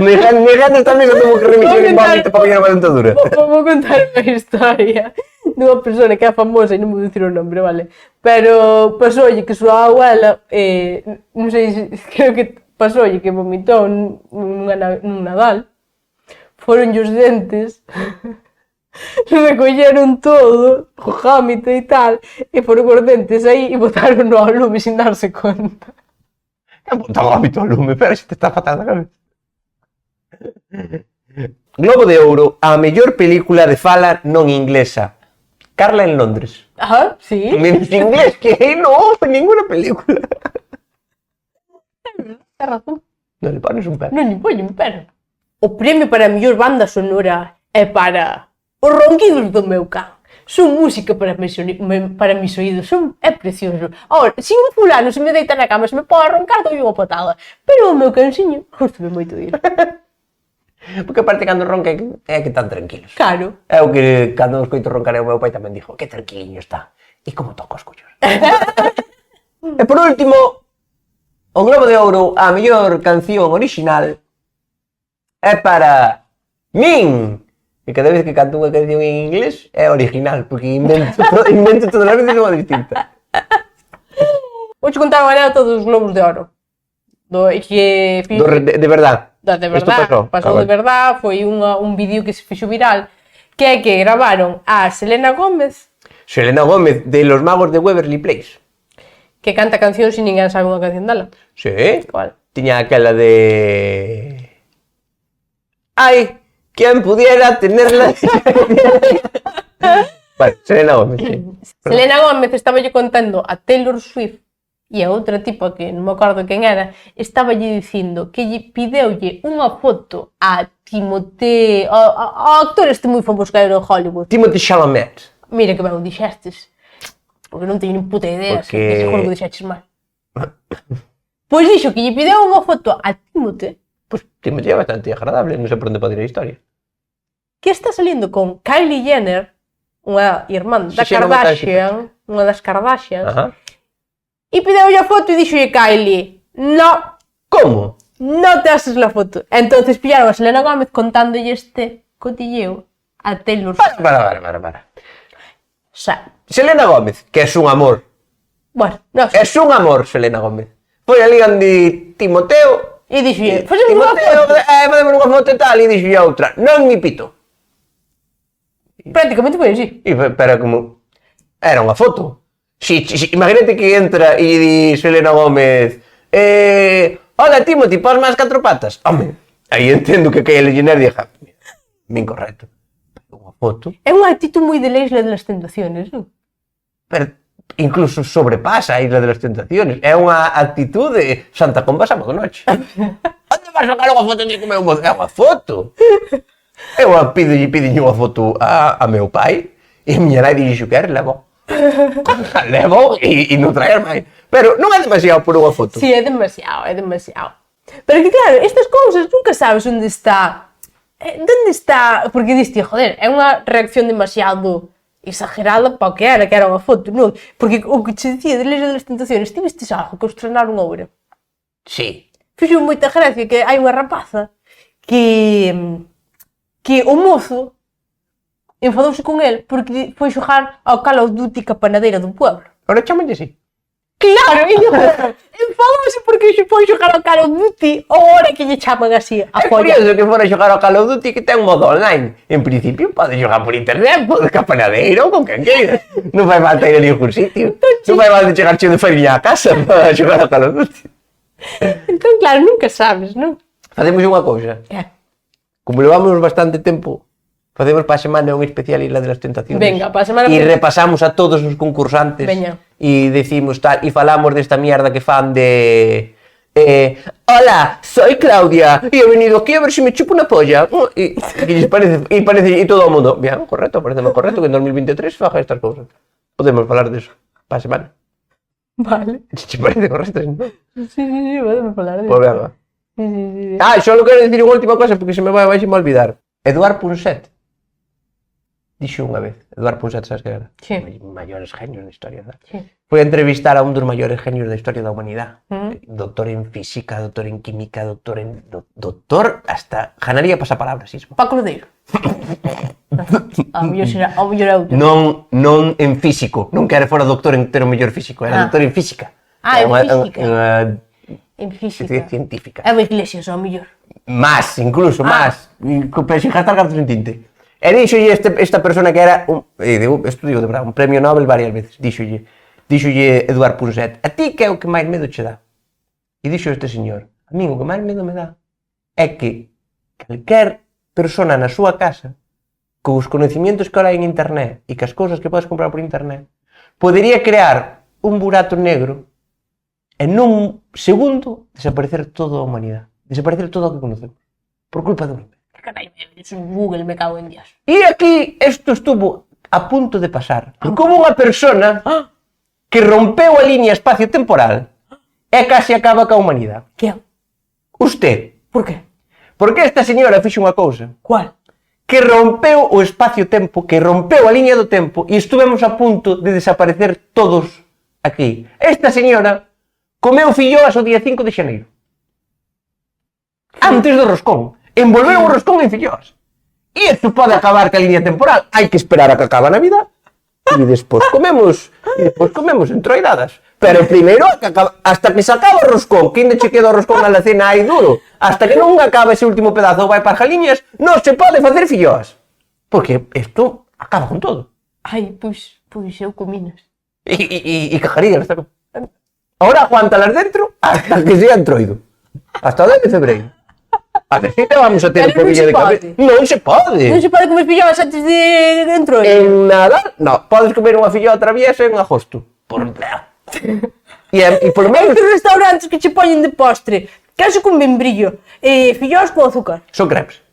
Negando tamén que tengo que remitir un vómito para pillar unha dentadura. Vou contar unha historia dunha persona que é famosa e non vou dicir o nombre, vale? Pero pasoulle que súa abuela, non sei, creo que pasoulle que vomitou nun Nadal, foron os dentes, recolleron todo, o jámito e tal, e foron os dentes aí e botaron no lume sin darse conta. Puta vómito ao lume, pero se te está fatal a cabeza. Globo de Ouro, a mellor película de fala non inglesa. Carla en Londres. Ah, sí. Menos inglés que no, ninguna película. Tens razón. Non le pones un perro. Non lle poño un perro. O premio para a mellor banda sonora é para Os ronquidos do meu can. Son música para mis oídos, é precioso. Ahora, se un fulano se me deita na cama, se me pode roncar, dou unha patada. Pero o meu cansiño, gostame moito de ir. Porque aparte cando ronca é que tan tranquilos. Claro. É o que cando os coito roncar o meu pai tamén dixo, que tranquiliño está. E como toca os collos. E por último, o Globo de Ouro, a mellor canción original é para Min. E cada vez que canto unha canción en inglés é original, porque invento todas as veces unha distinta. Vou te contar unha anécdota dos Globos de Oro. De verdad. De verdad, pasou de verdad, foi un vídeo que se fixo viral, que é que gravaron a Selena Gómez. Selena Gómez, de Los Magos de Waverly Place. Que canta cancións e ninguén sabe unha canción dela. Sí. ¿Cuál? Tiña aquela de... Ay, ¿quién pudiera tenerla? Vale, Selena Gómez, sí. Selena Gómez estaba lle contando a Taylor Swift e a outra tipo que non me acordo quen era, estaba lle dicindo que lle pideulle unha foto a Timothée, ao actor este moi famoso que era de Hollywood. Timothée Chalamet. Mira que ben o dixestes, porque non teño nin puta idea, Porque... que seguro que dixestes mal. Pois dixo que lle pideu unha foto a Timothée Pues Timothy é bastante agradable, non sei por onde pode ir a historia. Que está saliendo con Kylie Jenner, unha irmán da Sí, xa non me Kardashian, unha das Kardashians, Ajá. e pideulle a foto e dixolle Kylie, no, Como? no te haces la foto. Entonces pillaron a Selena Gómez contándolle este cotilleo a Taylor Swift. Para. O sea, Selena Gómez, que es un amor. bueno, no sé. Es un amor, Selena Gómez. Foi ali onde Timoteo... E dixolle, facemos unha Timoteo, foto. facemos unha foto e tal, e dixo a outra, non mi pito. Prácticamente foi así. Pero como... Era unha foto. Imagínate que entra e di Selena Gómez, hola Timothy, pos máis 4 patas. Home, aí entendo que Kylie Jenner diga, incorrecto. Unha foto. É unha actitud moi de la Isla de las Tentaciones, non? Pero incluso sobrepasa a Isla de las Tentaciones. É unha actitude Santa Comba sábado noche. Onde vas sacar unha foto de meu mozo? É unha foto. Eu pidinlle unha foto a meu pai e a miña nai dixo que era levo. Levo e non traer máis. Pero non é demasiado por unha foto. Sí, é demasiado. Pero que claro, estas cousas nunca sabes onde está. Onde está? Porque diste, joder, é unha reacción demasiado exagerada para o que era unha foto, non? Porque o que che dicía de Leis das Tentaciones, ti vistes algo que os estrenaron agora? Sí. Fixo moita gracia que hai unha rapaza que o mozo enfadouse con el porque foi xogar ao Call of Duty ca panadeira do pueblo. Ahora chamanlle así. Claro, e dixo, enfadouse porque foi xogar ao Call of Duty ou hora que lle chaman así a É folla. curioso que fora xogar ao Call of Duty que ten modo online. En principio pode xogar por internet, pode capanadeiro ou con quen queira. Non fai falta ir a ningún sitio. Non fai falta chegar cheo de farinha a casa para xogar ao Call of Duty. Entón, claro, nunca sabes, non? Facemos unha cousa. Como levamos bastante tempo, facemos para a semana un especial Isla de las Tentaciones. Venga, para a semana E que- repasamos a todos os concursantes. Veña. E decimos tal, e falamos desta mierda que fan de... hola, soy Claudia y he venido aquí a ver si me chupo una polla. Y parece, y todo el mundo, bien, correcto, parece más correcto que en 2023 faja estas cosas. Podemos falar de eso para a semana. Vale. ¿Te parece correcto? ¿No? Sí, podemos falar de Pues venga. Sí. Ah, solo quero decir unha última cosa porque se me vai a olvidar. Eduard Punset. Dixo unha vez. Eduard Punset, sabes que era? Sí. Maiores genios da historia, ¿verdad? Sí. Foi a entrevistar a un dos maiores genios da historia da humanidade. Mm. Doctor en física, doctor en química, doctor hasta janaría pasapalabras, ismo. Paco Lodeiro. A mellor será, a mellor outro. Non en físico, non que era fora doctor en ter o mellor físico, era doctor en física. Ah, en física. En En física. científica. É o Iglesias, ao mellor. Más, incluso, más. Pero sin gastar cartas en tinte. E díxolle esta persona que era, isto digo de verdade, un premio Nobel varias veces, díxolle Eduard Punset, a ti que é o que máis medo che dá? E dixo este señor, a mí o que máis medo me dá é que calquer persona na súa casa, cos conocimientos que ahora hai en internet e que as cousas que podes comprar por internet, podería crear un burato negro e nun segundo desaparecer toda a humanidade, desaparecer todo o que conocemos, por culpa de un. Carai, es un Google, me cago en Dios. E aquí isto estuvo a punto de pasar, porque houve unha persona que rompeu a liña espacio-temporal e case acaba ca humanidade. Que? Usted. Por qué? Porque esta señora fixo unha cousa Cuál? que rompeu o espacio-tempo, que rompeu a liña do tempo e estuvemos a punto de desaparecer todos aquí. Esta señora comeu filloas o día 5 de xaneiro. Antes do roscón. Envolveu o roscón en filloas. E isto pode acabar ca liña temporal. Hai que esperar a que acabe a Navidad. E despois comemos entroidadas. Pero primeiro, hasta que se acaba o roscón, que ainda che queda o roscón na cena aí duro, hasta que non acaba ese último pedazo ou vai para as galiñas, non se pode facer filloas. Porque isto acaba con todo. Ai, pois eu cominas. E cajarías tamén. Ahora aguántalas dentro hasta que sea entroido. Hasta o 10 de febreiro. A ver si te vamos a ter un Pero non poquillo se de pode. cabeza. Non se pode. Non se pode comer filloas antes de dentro. En Nadal, no, podes comer unha filloa traviesa en agosto. Por e polo Hai menos outros restaurantes que che poñen de postre queso con membrillo e filloas con azúcar. son crepes.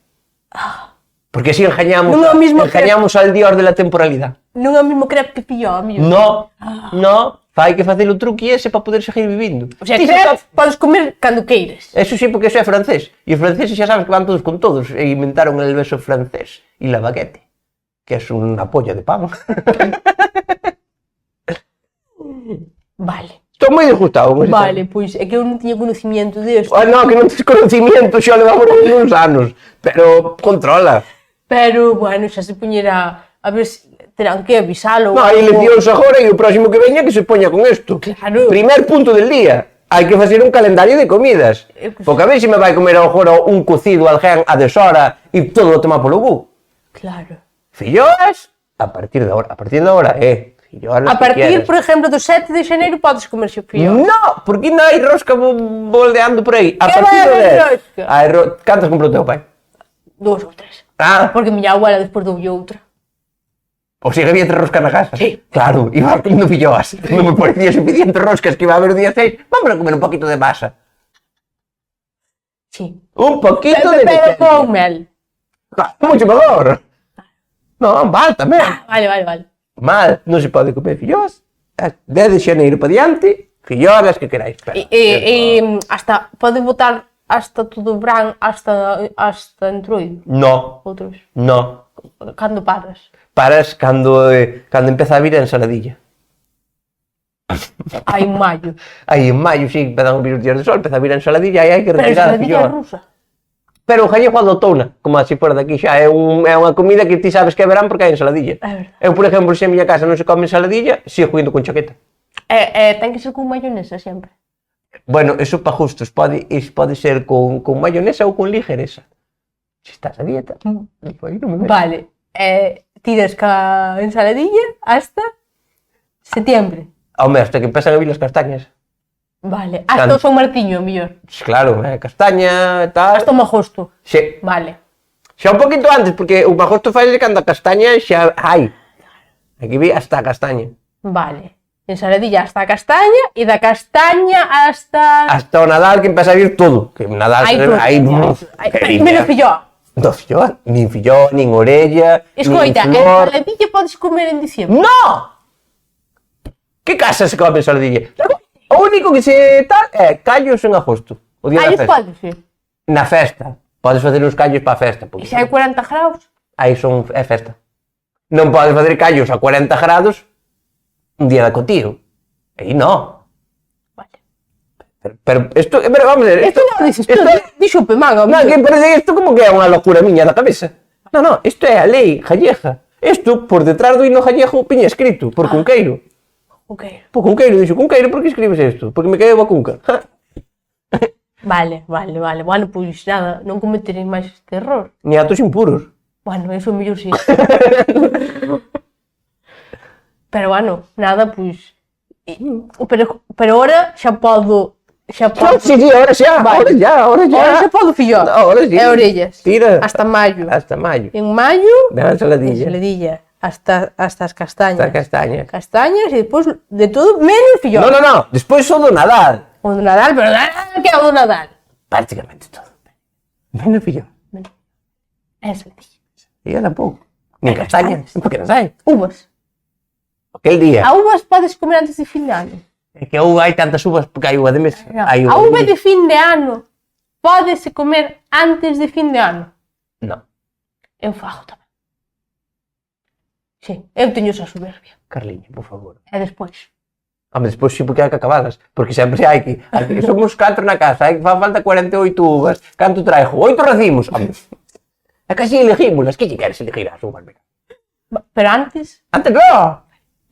Porque así engañamos, Non é o mismo engañamos al dios de la temporalidad. non é o mesmo crepe que filló, amigo. No, fai que facer o truque ese para poder seguir vivindo. O sea, Ti crepe xa podes comer cando queires. Eso sí, porque eso é francés. E os franceses xa sabes que van todos con todos. E inventaron el beso francés. E la baguette, que es unha polla de pan. Vale. Estou moi disgustado con ese Vale, pois é que eu non tiña conocimiento desto. tema. No, que non tens conocimiento, xa levamos uns anos. Pero controla. Pero, bueno, xa se poñera... A ver, terán que avisalo. No, hai eleccións agora e o próximo que veña que se poña con isto. Claro. Primer punto del día. Hai que facer un calendario de comidas. Porque a ver se me vai comer agora un cocido alguén a deshora e todo o tema polo bu. Claro. Filloas, a partir de ahora, filloas A partir, por exemplo, do 7 de xaneiro podes comer xo filló. No, porque non hai rosca boldeando por aí. A Que partir vai do haber 10. rosca? Hai cantas comprou teu pai? 2 ou 3. Ah, Porque miña abuela despois doulle outra. o sea que había 3 roscas na casa. Sí. Claro, iba comiendo filloas. Non me parecía suficientes roscas que iba a haber o día 6. Vamos a comer un poquito de masa. Sí. Un poquito de Pero leche. con mel. Mucho mejor. No, mal tamén. Vale. Mal, non se pode comer filloas. 10 de xaneiro para diante, filloas que queráis. Pero, Hasta pode botar hasta todo o verán, hasta entroido. No, Outros. no. Cando paras. Paras cando empeza a vir a ensaladilla. Hai en maio. Aí en maio, sí, empezan a vir os días de sol, empeza a vir a ensaladilla e hai que Pero retirar a ensaladilla filloa. rusa. Pero o gallego adotouna, como así fora daqui xa, é unha comida que ti sabes que é verán porque hai ensaladilla. É verdade. Eu, por exemplo, se en miña casa non se come ensaladilla, sigo comiendo con chaqueta. Ten que ser con mayonesa sempre. Bueno, eso pa gustos, pode ser con mayonesa ou con ligereza. Se estás a dieta, aí non me meto. Vale. Tiras ca ensaladilla hasta setembro. Home, hasta que empezan a vir as castañas. Vale. Hasta o San Martiño, mellor. Claro, castaña, tal. Hasta o magosto. Sí. Vale. Xa un poquito antes, porque o magosto fai de cando a castaña xa hai. Aquí vi hasta a castaña. Vale. Ensaladilla hasta a castaña e da castaña hasta... Hasta o Nadal que empeza a vir todo. Que o Nadal hai... Menos filló. No filló, nin filló, nin orella, Escoita, nin flor. ensaladilla podes comer en diciembre. No! Que casa se come ensaladilla? O único que se tal é callos en agosto. O día da Aí festa. podes, sí. Na festa. Podes facer uns callos para a festa. E Porque se hai 40 graus? aí é festa. Non podes facer callos a 40 grados un día de cotío. Aí no. Vale. Pero vamos a ver. Isto non dices tú, dixo Pemán, No, amigo. que parece isto como que é unha locura miña da cabeza. No, isto é a lei gallega. Isto, por detrás do hino gallego, piña escrito, por Cunqueiro. Ok. Por Cunqueiro, dixo, Cunqueiro, por que escribes isto? Porque me caeu a Cunca. Vale. Bueno, pois nada, non cometerei máis este error. Ni atos impuros. Bueno, eso mellor sí. Pero bueno, nada, pois... Pero ahora xa podo... Sí, ahora xa, Vale. ahora xa. Ahora xa podo filló. Ahora sí. E orellas. Tira. Hasta maio. Hasta maio. En maio, Da ensaladilla. ensaladilla. Hasta as castañas. Hasta castaña. Castañas e depois de todo menos filló. No. Despois só do Nadal. O do Nadal, pero Nadal, que é o do Nadal? Prácticamente todo. Menos filló. Ensaladilla. E eu tampouco. Nin castaña. Porque non sai. Uvas. Aquel día. A uvas podes comer antes de fin de ano. É que hai tantas uvas porque hai uva de mes. Hai A uva de de fin de ano pódese comer antes de fin de ano. No. Eu fago tamén. Sí, eu teño esa soberbia. Carliño, por favor. E despois. Home, despois sí porque hai que acabalas. Porque sempre hai que... Somos 4 na casa, hai que fa falta 48 uvas. Canto traigo? 8 racimos. Home. É que así elegímolas. Que lle queres elegir as uvas? Mira. Pero antes, Antes no.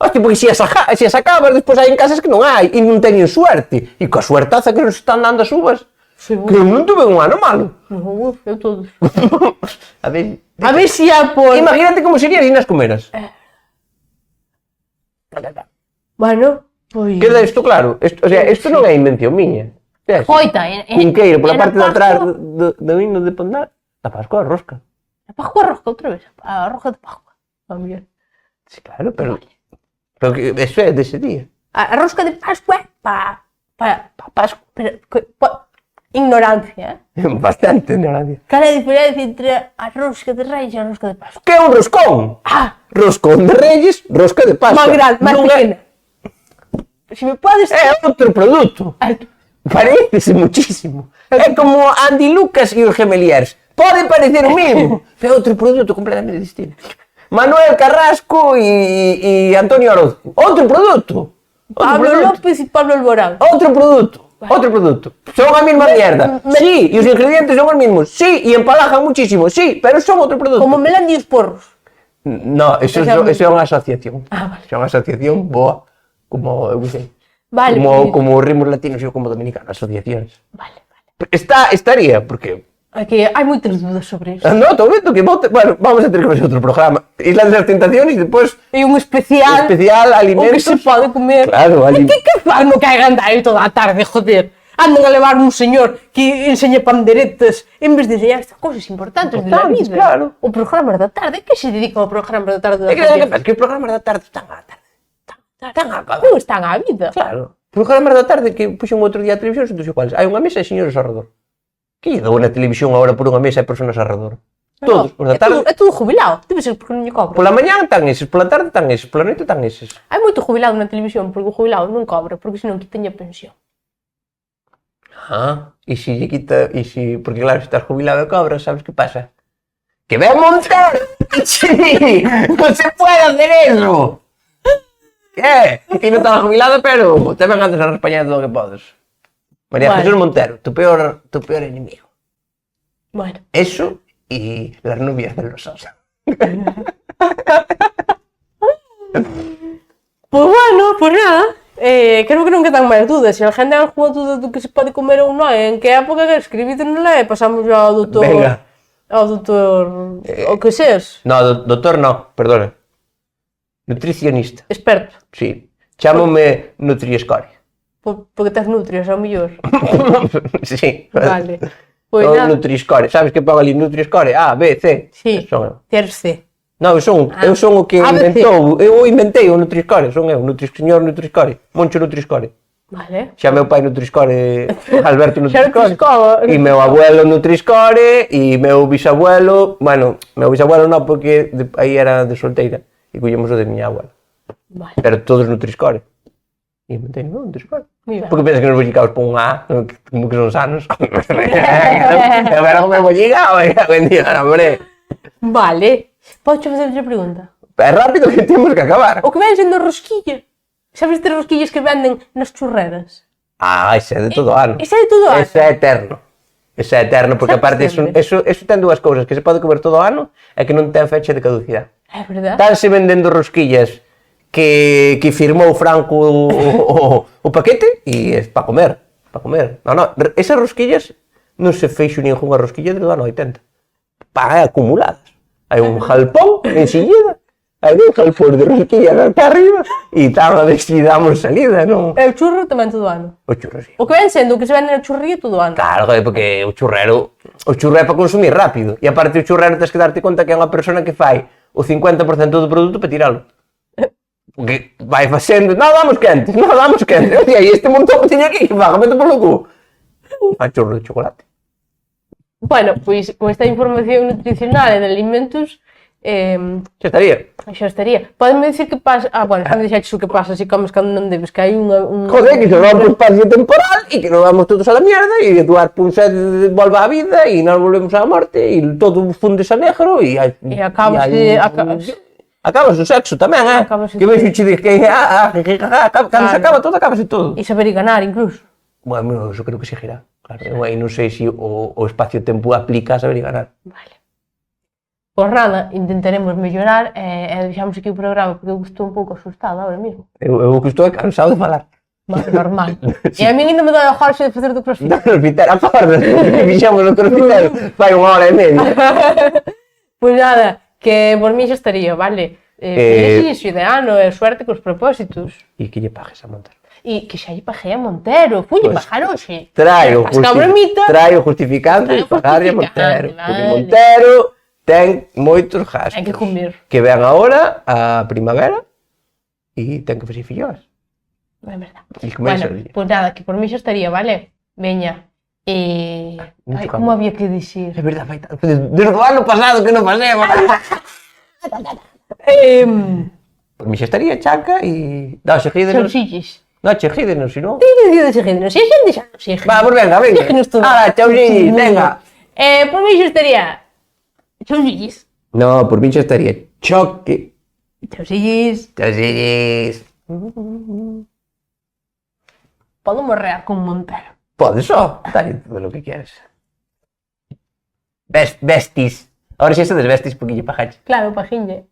Hostia, porque se as acabas, despois hai en casas que non hai. E non teñen suerte. E coa suertaza que nos están dando as uvas. seguro. Que eu non tuve un ano malo. No, eu todos. A ver... A ver se a por... Imagínate como sería se nas comeras. Bueno, pois... Queda isto claro. O sea, isto non é invención miña. Coita, Cunqueiro, pola parte de atrás Pascua... do hino de Pondar. A Pascua a rosca. A Pascua rosca outra vez. A rosca de Pascua. Tamén. Sí, claro, pero que eso é dese día. A rosca de Pascua pa Pascua. Pero, Ignorancia, Bastante ignorancia. Cal é a diferencia entre a rosca de Reis e a rosca de Pascua? Que é un roscón? Ah, Roscón de Reyes, rosca de Pascua. máis grande, máis Non é- pequena. Se me podes... É outro produto. Parécese muchísimo. É como Andy Lucas e os Gemeliers. Pode parecer o mesmo, pero é outro produto completamente distinto. Manuel Carrasco e Antonio Orozco. Outro produto. Pablo López e Pablo Alborán. Outro produto. Outro produto. Son a mesma mierda. Sí, e os ingredientes son os mismos. Sí, e empalajan muchísimo. Sí, pero son outro produto. Como Melán e os porros. No, eso é unha asociación. Ah, vale. É unha asociación boa. Como, eu sei. Vale, Como os ritmos latinos e como dominicanos, asociacións. Vale. Estaría, porque... Aquí hai moitas dúdas sobre iso. No, te prometo que bueno, vamos a ter que fazer outro programa. Isla das Tentacións e despois E un especial o alimentos. que se pode comer. Claro, Que fan no que hai andar toda a tarde, joder? Andan a levar un señor que enseña panderetas en vez de enseñar estas cousas importantes de la vida. Claro. O programa da tarde, que se dedica ao programa da tarde? É que os programas da tarde están á tarde. Están á tarde. Non están á vida. Claro. Programas da tarde que puxen outro día a televisión son dos iguales. Hai unha mesa e señores ao redor. Que lle dou na televisión agora por unha mesa e persoas ao redor? Todos, os da tarde. É todo jubilado. Debe ser porque non lle cobra. Pola mañá están eses, pola tarde están eses, pola noite están eses. Hai moito jubilado na televisión porque o jubilado non cobra, porque senón quitaña pensión. E se lle quita, porque claro, se estás jubilado e cobras, sabes que pasa? ¡Que ven Montero! ¡Sí! ¡No se puede hacer eso! ¿Qué? Que non estás jubilado, pero tamén andas a raspañar todo o que podes. María Jesús Montero, tu peor enemigo. Bueno. Eso y las novias del Rosas. Pues bueno, pues nada. Creo que non quedan máis dúdas. Se a gente ten algunha dúda do que se pode comer ou non, en que época que escribídenosla e pasamos ao doutor... Venga. Ao doutor... o que seas. No, doctor no, perdona. Nutricionista. Experto. Sí. Chámome Nutriescore. Porque tes nutrias, ao mellor. Sí. Vale. Pois Son nada. Nutri-Score. Sabes que pon ali Nutri-Score? A, B, C. Sí, Son eu. tienes C. Non, eu son o que A, B, C. inventou. Eu inventei o Nutri-Score. Son eu, señor Nutri-Score. Moncho Nutri-Score. Vale. Xa meu pai Nutri-Score, Alberto Nutri-Score. Nutri-Score. E meu abuelo Nutri-Score. E meu bisabuelo... Bueno, meu bisabuelo non, porque aí era de solteira. E collemos o de miña abuela. Vale. Pero todos Nutri-Score. E inventei no Nutri-Score. Muy ben. Porque pensas que nos bollicaos por un A, como que son sanos. Eu era como bollicao, hombre. Vale. Podes facer outra pregunta? É rápido que temos que acabar. O que ven sendo rosquilla. Sabes estas rosquillas que venden nas churreras? Ah, ese é de todo ano. Ese é de todo ano? Ese é eterno. Ese é eterno, porque Sabes aparte sempre? eso ten dúas cousas, que se pode comer todo o ano e que non ten fecha de caducidade. É verdade? Estánse vendendo rosquillas que firmou Franco o paquete e é para comer, para comer. Non, esas rosquillas non se feixo ninguna rosquilla desde o ano 80. Acumuladas. Hai un jalpón en Silleda, hai un jalpón de rosquillas acá arriba e damos salida, non? É o churro tamén todo ano. O churro, sí. O que ven sendo o que se vende na churrería todo ano. Claro, porque o churro é para consumir rápido. E aparte o churrero tens que darte conta que é unha persona que fai o 50% do produto para tiralo. Porque vai facendo, non damos quente. E aí este montón que tiña aquí, que faga, meto polo cu. Fai churro de chocolate. Bueno, pois con esta información nutricional e de alimentos Xa estaría. xa estaría. Pódeme dicir que pasa... Ah, bueno, xa me dixaches o que pasa se comes cando non debes, que hai un... Joder, que se va por espacio temporal e que nos vamos todos a la mierda e Eduard Punset volve á vida e nos volvemos á morte e todo fundes a negro e... E acabase... Acabas o sexo tamén, Acabas que vexo che que cando se acaba todo, acabase todo. E saber ganar, incluso. Bueno, eu creo que seguirá. Claro, eu aí non sei se o espacio-tempo aplica a saber ganar. Vale. Pois nada, intentaremos mellorar e deixamos aquí o programa porque eu estou un pouco asustada ahora mesmo. Eu que estou cansado de falar. Vale, normal. E a mí ainda me dói a jorxe de facer do crossfit. No crossfit, acorda, que fixamos no crossfit, fai unha hora e media. Pois nada, que por mí xa estaría, vale? Feliz inicio de ano e suerte cos propósitos. E que lle pagues a montar? E que xa lle paguei a Montero, fui Pues, pagar hoxe. Traio Trae justificante de o pagar a justificante, Montero. Porque vale. Montero ten moitos gastos. Hai que comer. Que ven agora a primavera e ten que facer filloas. É verdade. E comer Bueno, pois nada, que por mí xa estaría, vale? Veña, Ai, como había que dicir? É verdade, fai tanto. Desde o ano pasado que non pasemos. Por mi xa estaría chaca e... No, seguídenos. Chauxilles. No, seguídenos, si non... Teño dicido de seguirnos, e a xente xa non sigue. Va, pues venga, venga. Síguenos todo. Ala, chauxilles, venga. Por mí xa estaría chauxilles. No, por mi xa estaría choque. Chauxilles. Chauxilles. Podo morrear con Montero. Podes só, dale todo lo que quieras. Vestis. Ahora xa se desvestis porque lle pajache. Claro, pajiñe.